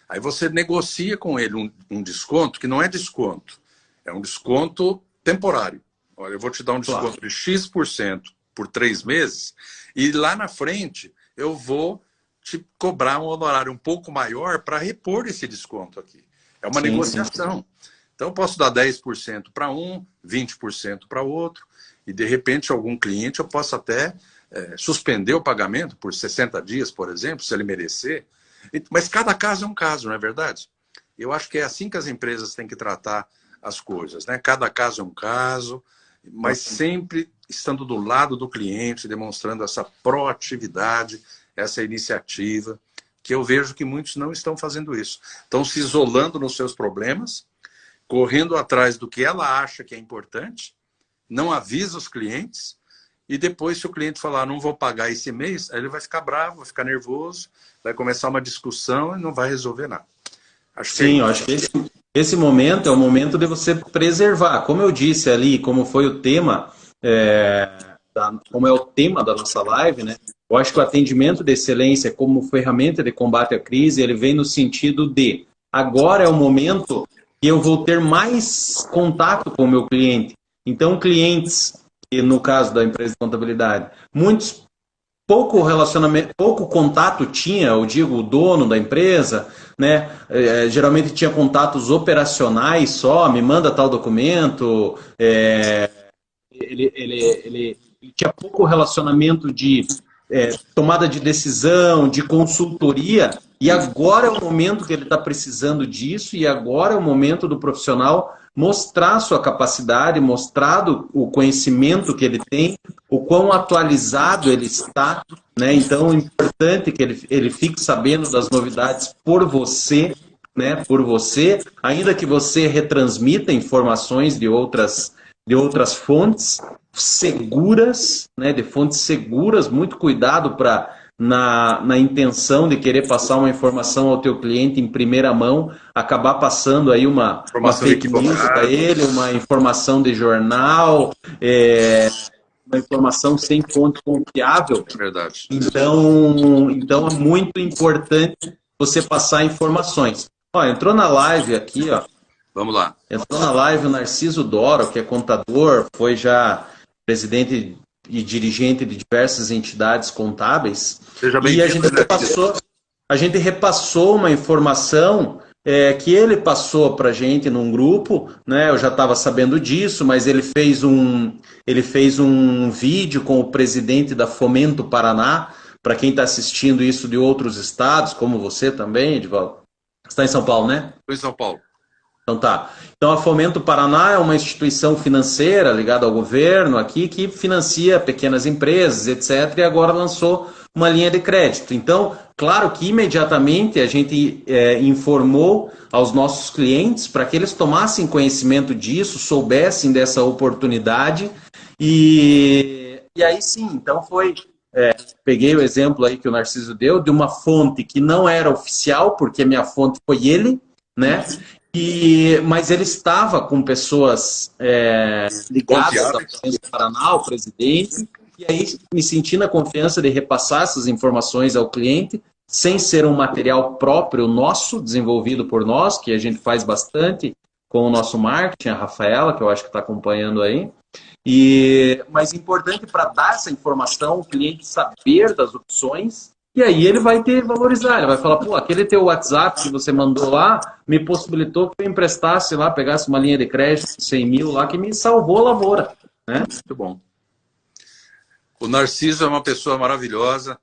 Aí você negocia com ele um desconto que não é desconto, é um desconto temporário. Olha, eu vou te dar um desconto de X% por 3 meses, e lá na frente eu vou te cobrar um honorário um pouco maior para repor esse desconto aqui. É uma negociação. Sim. Então eu posso dar 10% para um, 20% para outro, e de repente algum cliente eu posso até suspender o pagamento por 60 dias, por exemplo, se ele merecer. Mas cada caso é um caso, não é verdade? Eu acho que é assim que as empresas têm que tratar as coisas, né? Cada caso é um caso, mas sempre estando do lado do cliente, demonstrando essa proatividade, essa iniciativa, que eu vejo que muitos não estão fazendo isso. Estão se isolando nos seus problemas, correndo atrás do que ela acha que é importante, não avisa os clientes, e depois, se o cliente falar, não vou pagar esse mês, aí ele vai ficar bravo, vai ficar nervoso, vai começar uma discussão e não vai resolver nada. Eu acho que esse momento é o momento de você preservar. Como eu disse ali, como foi o tema, como é o tema da nossa live, né? Eu acho que o atendimento de excelência como ferramenta de combate à crise, ele vem no sentido de agora é o momento que eu vou ter mais contato com o meu cliente. Então, clientes, no caso da empresa de contabilidade, muitos pouco relacionamento, pouco contato tinha, eu digo, o dono da empresa, né? Geralmente tinha contatos operacionais só, me manda tal documento, ele tinha pouco relacionamento de tomada de decisão, de consultoria, e agora é o momento que ele está precisando disso, e agora é o momento do profissional mostrar sua capacidade, mostrar o conhecimento que ele tem, o quão atualizado ele está, né? Então é importante que ele fique sabendo das novidades por você, né? Por você, ainda que você retransmita informações de outras fontes seguras, né? De fontes seguras, muito cuidado para na intenção de querer passar uma informação ao teu cliente em primeira mão, acabar passando aí uma Informação fake news para equivocada. ele, uma informação de jornal, uma informação sem fonte confiável. É verdade. Então é muito importante você passar informações. Ó, entrou na live aqui, ó. Vamos lá. Entrou na live o Narciso Doro, que é contador, foi já presidente e dirigente de diversas entidades contábeis. Seja E bem-vindo. a gente repassou uma informação que ele passou para a gente num grupo, né? Eu já estava sabendo disso, mas ele fez um vídeo com o presidente da Fomento Paraná, para quem está assistindo isso de outros estados, como você também, Edivaldo. Você está em São Paulo, né? Estou em São Paulo. Então tá. Então a Fomento Paraná é uma instituição financeira ligada ao governo aqui que financia pequenas empresas, etc. E agora lançou uma linha de crédito. Então, claro que imediatamente a gente informou aos nossos clientes para que eles tomassem conhecimento disso, soubessem dessa oportunidade e aí sim, então foi... peguei o exemplo aí que o Narciso deu de uma fonte que não era oficial, porque a minha fonte foi ele, né? Mas ele estava com pessoas ligadas ao Fomento Paraná, o presidente, e aí me senti na confiança de repassar essas informações ao cliente, sem ser um material próprio nosso, desenvolvido por nós, que a gente faz bastante com o nosso marketing, a Rafaela, que eu acho que está acompanhando aí. Mas importante para dar essa informação, o cliente saber das opções, e aí ele vai te valorizar, ele vai falar, pô, aquele teu WhatsApp que você mandou lá, me possibilitou que eu emprestasse lá, pegasse uma linha de crédito de 100 mil lá, que me salvou a lavoura. Né? Muito bom. O Narciso é uma pessoa maravilhosa,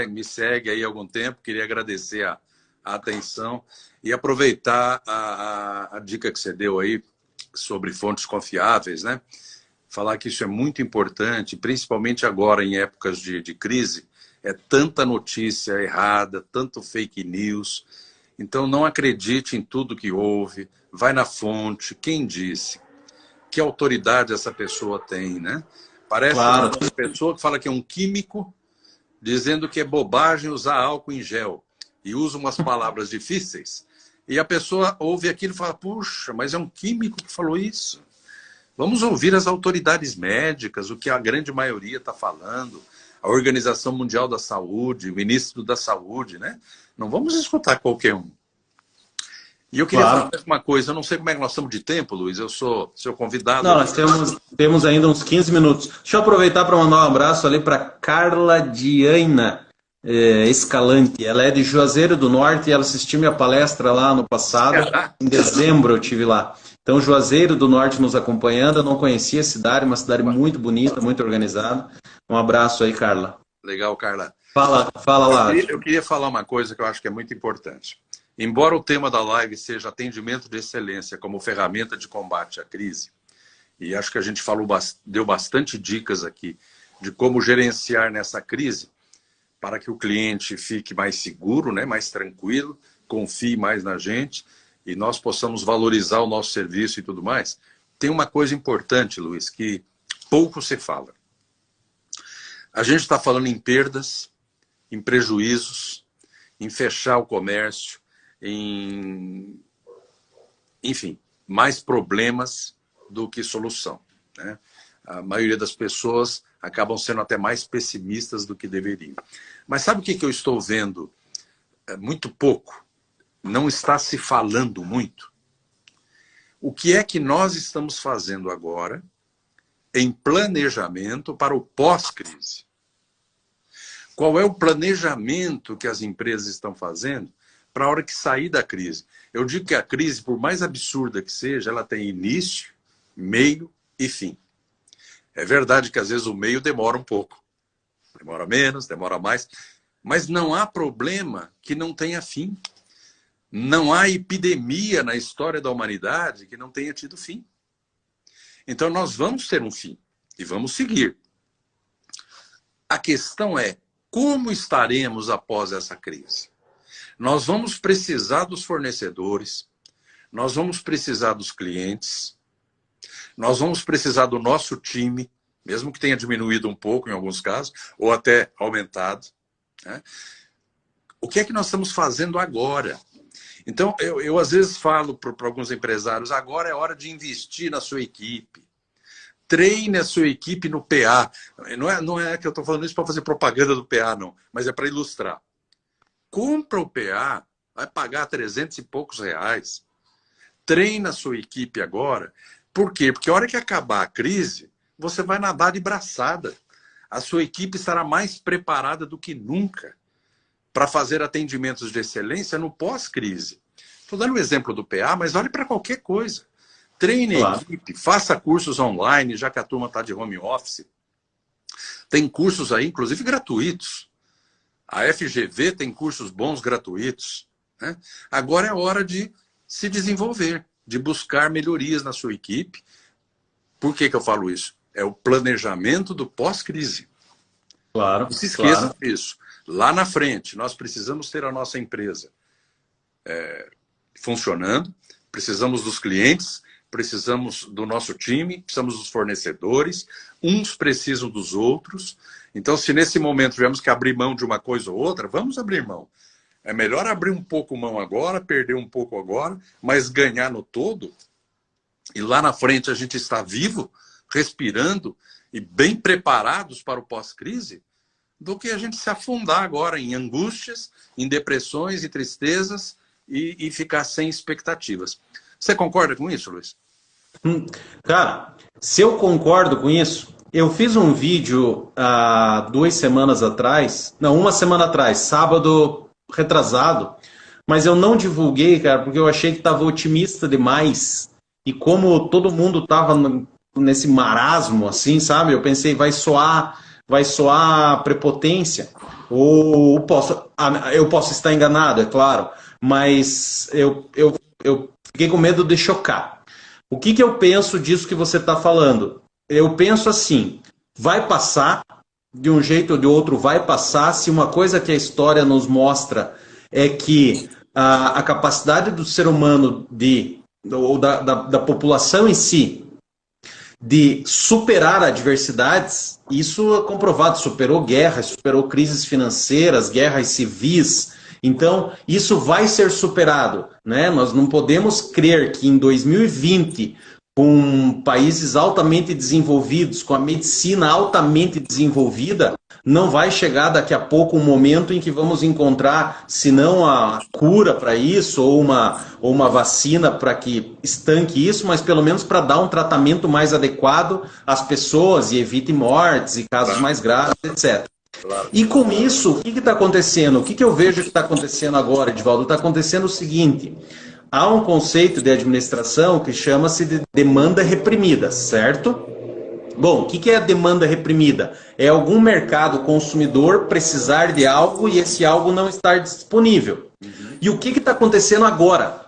me segue aí há algum tempo, queria agradecer a atenção e aproveitar a dica que você deu aí sobre fontes confiáveis, né? Falar que isso é muito importante, principalmente agora em épocas de crise, é tanta notícia errada, tanto fake news. Então não acredite em tudo que houve, vai na fonte, quem disse, que autoridade essa pessoa tem, né? Parece uma pessoa que fala que é um químico, dizendo que é bobagem usar álcool em gel, e usa umas palavras difíceis, e a pessoa ouve aquilo e fala, puxa, mas é um químico que falou isso. Vamos ouvir as autoridades médicas, o que a grande maioria está falando, a Organização Mundial da Saúde, o Ministro da Saúde, né? Não vamos escutar qualquer um. E eu queria falar uma coisa, eu não sei como é que nós estamos de tempo, Luiz, eu sou seu convidado. Não, nós temos ainda uns 15 minutos. Deixa eu aproveitar para mandar um abraço ali para Carla Diana Escalante. Ela é de Juazeiro do Norte e ela assistiu minha palestra lá no passado, em dezembro eu estive lá. Então, Juazeiro do Norte nos acompanhando, eu não conhecia a cidade, uma cidade muito bonita, muito organizada. Um abraço aí, Carla. Legal, Carla. Fala lá. Eu queria falar uma coisa que eu acho que é muito importante. Embora o tema da live seja atendimento de excelência como ferramenta de combate à crise, e acho que a gente deu bastante dicas aqui de como gerenciar nessa crise para que o cliente fique mais seguro, né, mais tranquilo, confie mais na gente e nós possamos valorizar o nosso serviço e tudo mais. Tem uma coisa importante, Luiz, que pouco se fala. A gente está falando em perdas, em prejuízos, em fechar o comércio, enfim, mais problemas do que solução, né? A maioria das pessoas acabam sendo até mais pessimistas do que deveriam. Mas sabe o que eu estou vendo? Muito pouco. Não está se falando muito. O que é que nós estamos fazendo agora em planejamento para o pós-crise? Qual é o planejamento que as empresas estão fazendo para a hora que sair da crise? Eu digo que a crise, por mais absurda que seja, ela tem início, meio e fim. É verdade que às vezes o meio demora um pouco. Demora menos, demora mais. Mas não há problema que não tenha fim. Não há epidemia na história da humanidade que não tenha tido fim. Então nós vamos ter um fim e vamos seguir. A questão é como estaremos após essa crise? Nós vamos precisar dos fornecedores, nós vamos precisar dos clientes, nós vamos precisar do nosso time, mesmo que tenha diminuído um pouco em alguns casos, ou até aumentado, né? O que é que nós estamos fazendo agora? Então, eu às vezes falo para alguns empresários, agora é hora de investir na sua equipe. Treine a sua equipe no PA. Não é que eu estou falando isso para fazer propaganda do PA, não, mas é para ilustrar. Compra o PA, vai pagar 300 e poucos reais. Treina a sua equipe agora. Por quê? Porque a hora que acabar a crise, você vai nadar de braçada. A sua equipe estará mais preparada do que nunca para fazer atendimentos de excelência no pós-crise. Estou dando o exemplo do PA, mas olhe para qualquer coisa. Treine a equipe, faça cursos online, já que a turma está de home office. Tem cursos aí, inclusive gratuitos. A FGV tem cursos bons gratuitos, né? Agora é hora de se desenvolver, de buscar melhorias na sua equipe. Por que eu falo isso? É o planejamento do pós-crise. Claro. Não se esqueça disso. Lá na frente, nós precisamos ter a nossa empresa funcionando, precisamos dos clientes, precisamos do nosso time, precisamos dos fornecedores, uns precisam dos outros. Então, se nesse momento tivermos que abrir mão de uma coisa ou outra, vamos abrir mão. É melhor abrir um pouco mão agora, perder um pouco agora, mas ganhar no todo. E lá na frente a gente está vivo, respirando e bem preparados para o pós-crise, do que a gente se afundar agora em angústias, em depressões e tristezas e ficar sem expectativas. Você concorda com isso, Luiz? Cara, se eu concordo com isso, eu fiz um vídeo há 2 semanas atrás, não, 1 semana atrás, sábado retrasado, mas eu não divulguei, cara, porque eu achei que estava otimista demais. E como todo mundo estava nesse marasmo, assim, sabe? Eu pensei, vai soar prepotência. Ou eu posso estar enganado, é claro, mas eu fiquei com medo de chocar. O que eu penso disso que você está falando? Eu penso assim, vai passar, de um jeito ou de outro vai passar. Se uma coisa que a história nos mostra é que a capacidade do ser humano, ou da população em si, de superar adversidades, isso é comprovado, superou guerras, superou crises financeiras, guerras civis. Então, isso vai ser superado, né? Nós não podemos crer que em 2020, com países altamente desenvolvidos, com a medicina altamente desenvolvida, não vai chegar daqui a pouco um momento em que vamos encontrar, se não a cura para isso, ou uma vacina para que estanque isso, mas pelo menos para dar um tratamento mais adequado às pessoas e evite mortes e casos mais graves, etc. E com isso, o que está acontecendo? O que eu vejo que está acontecendo agora, Edivaldo? Está acontecendo o seguinte: há um conceito de administração que chama-se de demanda reprimida, certo? Bom, o que é a demanda reprimida? É algum mercado consumidor precisar de algo e esse algo não estar disponível. E o que está acontecendo agora?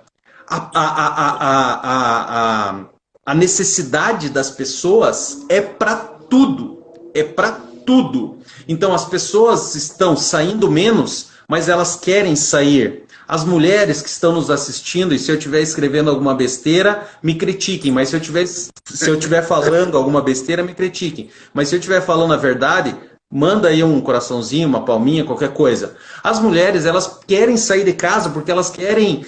A necessidade das pessoas é para tudo. É para tudo. Então as pessoas estão saindo menos, mas elas querem sair. As mulheres que estão nos assistindo, e se eu estiver escrevendo alguma besteira, me critiquem. Mas se eu estiver falando alguma besteira, me critiquem. Mas se eu estiver falando a verdade, manda aí um coraçãozinho, uma palminha, qualquer coisa. As mulheres, elas querem sair de casa porque elas querem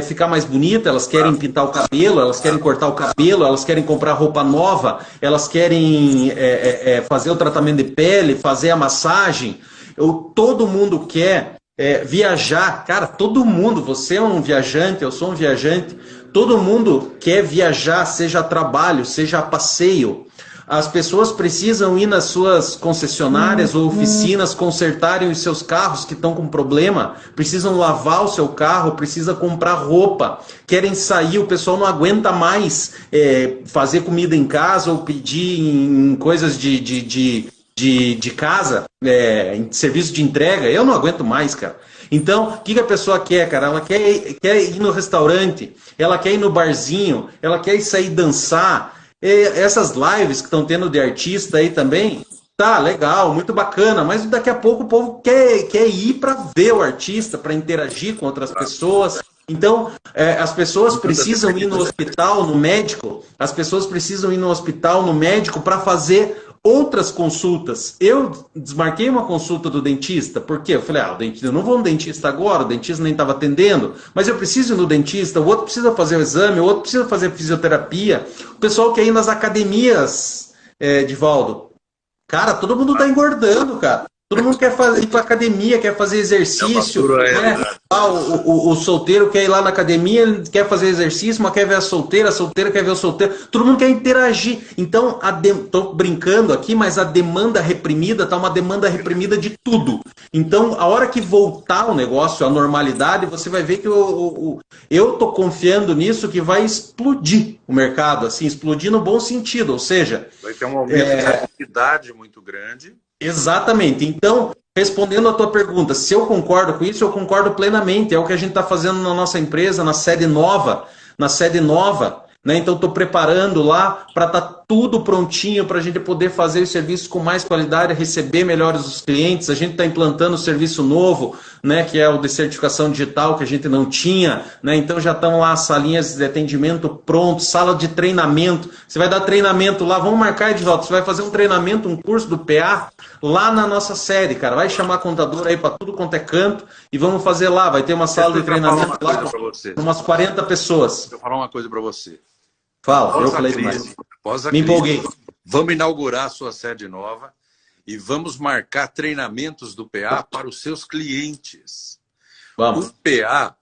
ficar mais bonitas, elas querem pintar o cabelo, elas querem cortar o cabelo, elas querem comprar roupa nova, elas querem fazer o tratamento de pele, fazer a massagem. Todo mundo quer viajar. Cara, todo mundo, você é um viajante, eu sou um viajante, todo mundo quer viajar, seja a trabalho, seja a passeio. As pessoas precisam ir nas suas concessionárias ou oficinas, consertarem os seus carros que estão com problema, precisam lavar o seu carro, precisa comprar roupa, querem sair, o pessoal não aguenta mais fazer comida em casa ou pedir em coisas de casa, em serviço de entrega. Eu não aguento mais, cara. Então, o que a pessoa quer, cara? Ela quer ir no restaurante, ela quer ir no barzinho, ela quer ir sair dançar. Essas lives que estão tendo de artista aí também, Tá, legal, muito bacana, mas daqui a pouco o povo quer ir para ver o artista, para interagir com outras pessoas. Então, as pessoas precisam ir no hospital, no médico, as pessoas precisam ir no hospital, no médico, para fazer outras consultas. Eu desmarquei uma consulta do dentista, porque eu falei, o dentista, eu não vou no dentista agora, o dentista nem estava atendendo, mas eu preciso ir no dentista, o outro precisa fazer o exame, o outro precisa fazer fisioterapia. O pessoal quer ir nas academias, Divaldo. Cara, todo mundo tá engordando, cara. Todo mundo quer ir pra academia, quer fazer exercício. Né? O solteiro quer ir lá na academia, ele quer fazer exercício, mas quer ver a solteira quer ver o solteiro. Todo mundo quer interagir. Então, tô brincando aqui, mas a demanda reprimida tá uma demanda reprimida de tudo. Então, a hora que voltar o negócio à normalidade, você vai ver que eu tô confiando nisso que vai explodir o mercado, assim, explodir no bom sentido. Ou seja, vai ter um aumento de atividade muito grande. Exatamente. Então, respondendo a tua pergunta, se eu concordo com isso, eu concordo plenamente. É o que a gente está fazendo na nossa empresa, na sede nova, né? Então, estou preparando lá para estar tudo prontinho para a gente poder fazer os serviços com mais qualidade, receber melhores os clientes. A gente está implantando um serviço novo, né? Que é o de certificação digital, que a gente não tinha, né? Então, já estão lá as salinhas de atendimento pronto, sala de treinamento. Você vai dar treinamento lá, vamos marcar de volta. Você vai fazer um treinamento, um curso do PA lá na nossa sede, cara. Vai chamar contador aí para tudo quanto é canto e vamos fazer lá. Vai ter uma sala de treinamento lá com umas 40 pessoas. Deixa eu falar uma coisa para você. Fala, eu falei demais. Me empolguei. Vamos inaugurar a sua sede nova e vamos marcar treinamentos do PA para os seus clientes. Vamos. O PA,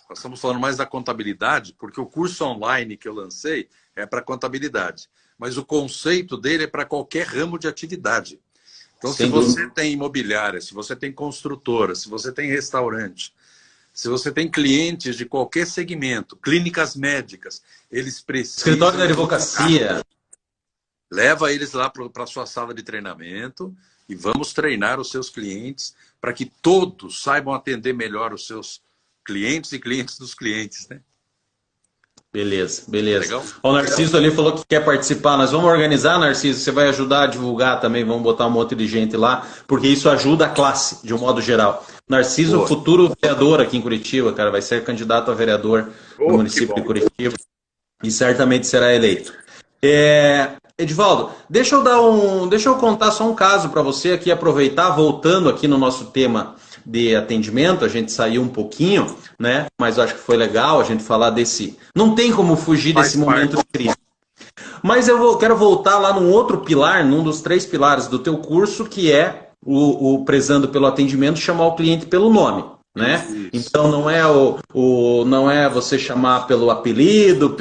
nós estamos falando mais da contabilidade, porque o curso online que eu lancei é para contabilidade. Mas o conceito dele é para qualquer ramo de atividade. Então, se você tem imobiliária, se você tem construtora, se você tem restaurante, se você tem clientes de qualquer segmento, clínicas médicas, eles precisam... Escritório da advocacia. Leva eles lá para a sua sala de treinamento e vamos treinar os seus clientes para que todos saibam atender melhor os seus clientes e clientes dos clientes, né? Beleza, beleza. Legal? O Narciso ali falou que quer participar. Nós vamos organizar, Narciso. Você vai ajudar a divulgar também. Vamos botar um monte de gente lá, porque isso ajuda a classe, de um modo geral. Narciso, Boa. Futuro vereador aqui em Curitiba, cara, vai ser candidato a vereador no município de Curitiba e certamente será eleito. Edivaldo, deixa eu contar só um caso para você aqui, aproveitar, voltando aqui no nosso tema de atendimento, a gente saiu um pouquinho, né? Mas eu acho que foi legal a gente falar desse... Não tem como fugir desse momento de crise. Mas quero voltar lá num outro pilar, num dos 3 pilares do teu curso, que é o prezando pelo atendimento, chamar o cliente pelo nome, né? Isso. Então não é você chamar pelo apelido,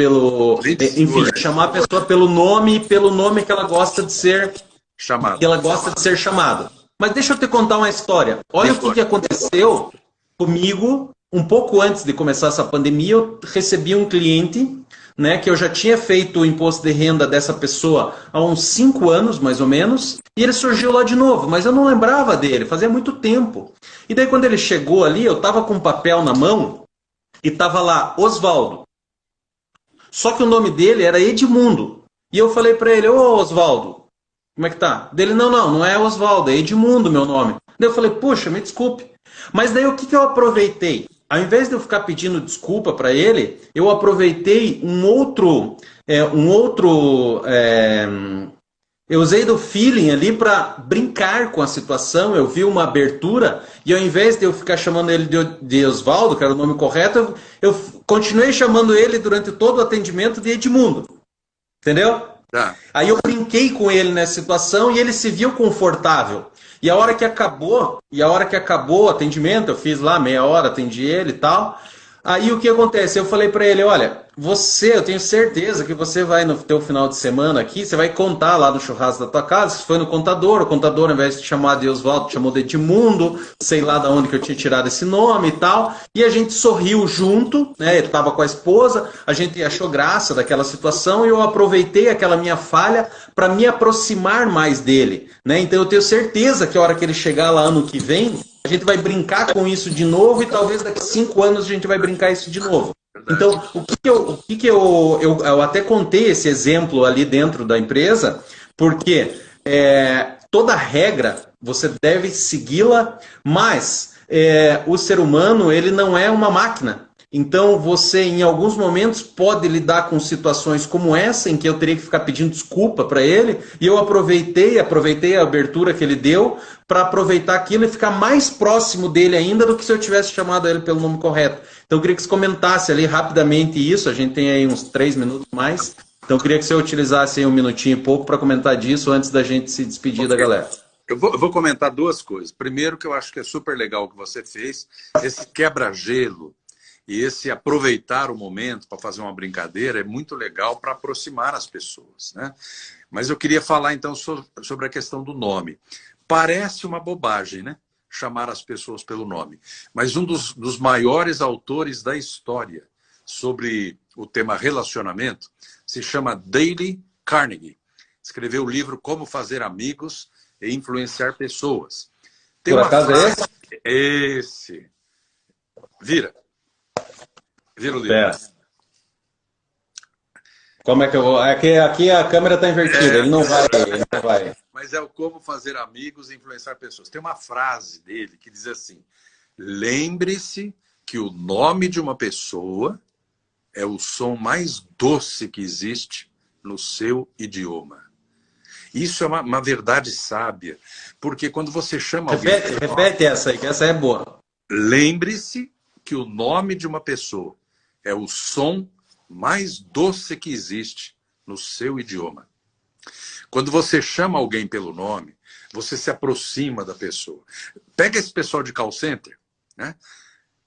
enfim, chamar a pessoa pelo nome e pelo nome que ela gosta de ser chamada. Mas deixa eu te contar uma história. Olha o que aconteceu comigo um pouco antes de começar essa pandemia. Eu recebi um cliente, né, que eu já tinha feito o imposto de renda dessa pessoa há uns 5 anos, mais ou menos, e ele surgiu lá de novo, mas eu não lembrava dele, fazia muito tempo. E daí quando ele chegou ali, eu estava com um papel na mão e estava lá, Osvaldo. Só que o nome dele era Edmundo. E eu falei para ele, ô Osvaldo, como é que tá? Dele, não é Osvaldo, é Edmundo meu nome. Daí eu falei, puxa, me desculpe. Mas daí o que eu aproveitei? Ao invés de eu ficar pedindo desculpa para ele, eu aproveitei eu usei do feeling ali para brincar com a situação. Eu vi uma abertura e ao invés de eu ficar chamando ele de Osvaldo, que era o nome correto, eu continuei chamando ele durante todo o atendimento de Edmundo. Entendeu? Tá. Aí eu brinquei com ele nessa situação e ele se viu confortável. E a hora que acabou o atendimento, eu fiz lá meia hora, atendi ele e tal. Aí o que acontece? Eu falei para ele, olha, eu tenho certeza que você vai no teu final de semana aqui, você vai contar lá no churrasco da tua casa, se foi no contador, o contador ao invés de chamar de Osvaldo, chamou de Edmundo, sei lá de onde que eu tinha tirado esse nome e tal, e a gente sorriu junto, né, ele estava com a esposa, a gente achou graça daquela situação e eu aproveitei aquela minha falha para me aproximar mais dele, né, então eu tenho certeza que a hora que ele chegar lá ano que vem, a gente vai brincar com isso de novo e talvez daqui a 5 anos a gente vai brincar isso de novo. Então, eu até contei esse exemplo ali dentro da empresa, porque toda regra você deve segui-la, mas o ser humano ele não é uma máquina. Então você em alguns momentos pode lidar com situações como essa, em que eu teria que ficar pedindo desculpa para ele, e eu aproveitei a abertura que ele deu para aproveitar aquilo e ficar mais próximo dele ainda do que se eu tivesse chamado ele pelo nome correto. Então eu queria que você comentasse ali rapidamente isso, a gente tem aí uns 3 minutos mais, então eu queria que você utilizasse aí 1 minutinho e pouco para comentar disso antes da gente se despedir da galera. Eu vou comentar 2 coisas. Primeiro, que eu acho que é super legal o que você fez, esse quebra-gelo e esse aproveitar o momento para fazer uma brincadeira é muito legal para aproximar as pessoas, né? Mas eu queria falar então sobre a questão do nome. Parece uma bobagem, né? Chamar as pessoas pelo nome. Mas um dos maiores autores da história sobre o tema relacionamento se chama Dale Carnegie. Escreveu o livro Como Fazer Amigos e Influenciar Pessoas. Tem Por uma acaso frase... é esse? Vira o livro. Como é que eu vou? Aqui a câmera está invertida, ele não vai. Mas é o Como Fazer Amigos e Influenciar Pessoas. Tem uma frase dele que diz assim: lembre-se que o nome de uma pessoa é o som mais doce que existe no seu idioma. Isso é uma verdade sábia, porque quando você chama alguém... Repete essa aí, que essa é boa. Lembre-se que o nome de uma pessoa é o som mais doce que existe no seu idioma. Quando você chama alguém pelo nome, você se aproxima da pessoa. Pega esse pessoal de call center, né?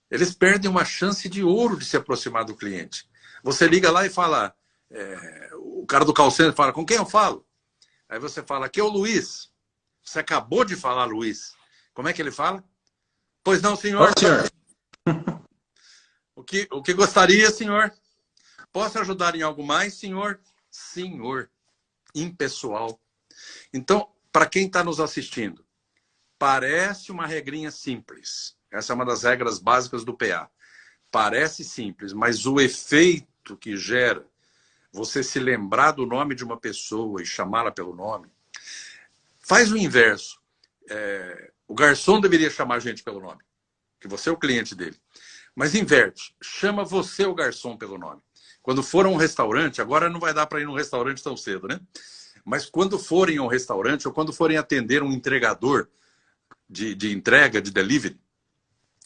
Eles perdem uma chance de ouro de se aproximar do cliente. Você liga lá e fala, o cara do call center fala, com quem eu falo? Aí você fala, aqui é o Luiz. Você acabou de falar, Luiz. Como é que ele fala? Pois não, senhor. Ô, senhor. O que gostaria, senhor? Posso ajudar em algo mais, senhor? Senhor. Impessoal. Então, para quem está nos assistindo, parece uma regrinha simples. Essa é uma das regras básicas do PA. Parece simples, mas o efeito que gera você se lembrar do nome de uma pessoa e chamá-la pelo nome, faz o inverso. O garçom deveria chamar a gente pelo nome, que você é o cliente dele. Mas inverte, chama você o garçom pelo nome. Quando for a um restaurante, agora não vai dar para ir num restaurante tão cedo, né? Mas quando forem a um restaurante ou quando forem atender um entregador de entrega, de delivery,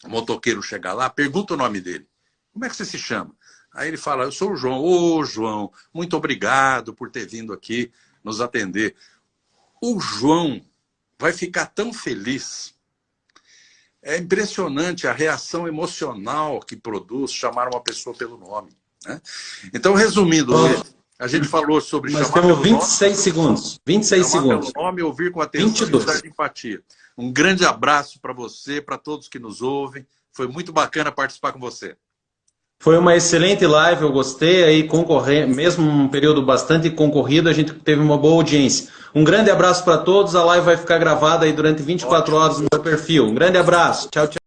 o motoqueiro chegar lá, pergunta o nome dele. Como é que você se chama? Aí ele fala, eu sou o João. Ô, João, muito obrigado por ter vindo aqui nos atender. O João vai ficar tão feliz. É impressionante a reação emocional que produz chamar uma pessoa pelo nome, né? Então, resumindo, a gente falou sobre Nós chamar temos pelo 26 nome, segundos. 26 chamar segundos. pelo nome, ouvir com atenção 22. e usar de empatia. Um grande abraço para você, para todos que nos ouvem. Foi muito bacana participar com você. Foi uma excelente live, eu gostei, aí mesmo um período bastante concorrido, a gente teve uma boa audiência. Um grande abraço para todos, a live vai ficar gravada aí durante 24 horas no meu perfil. Um grande abraço, tchau, tchau.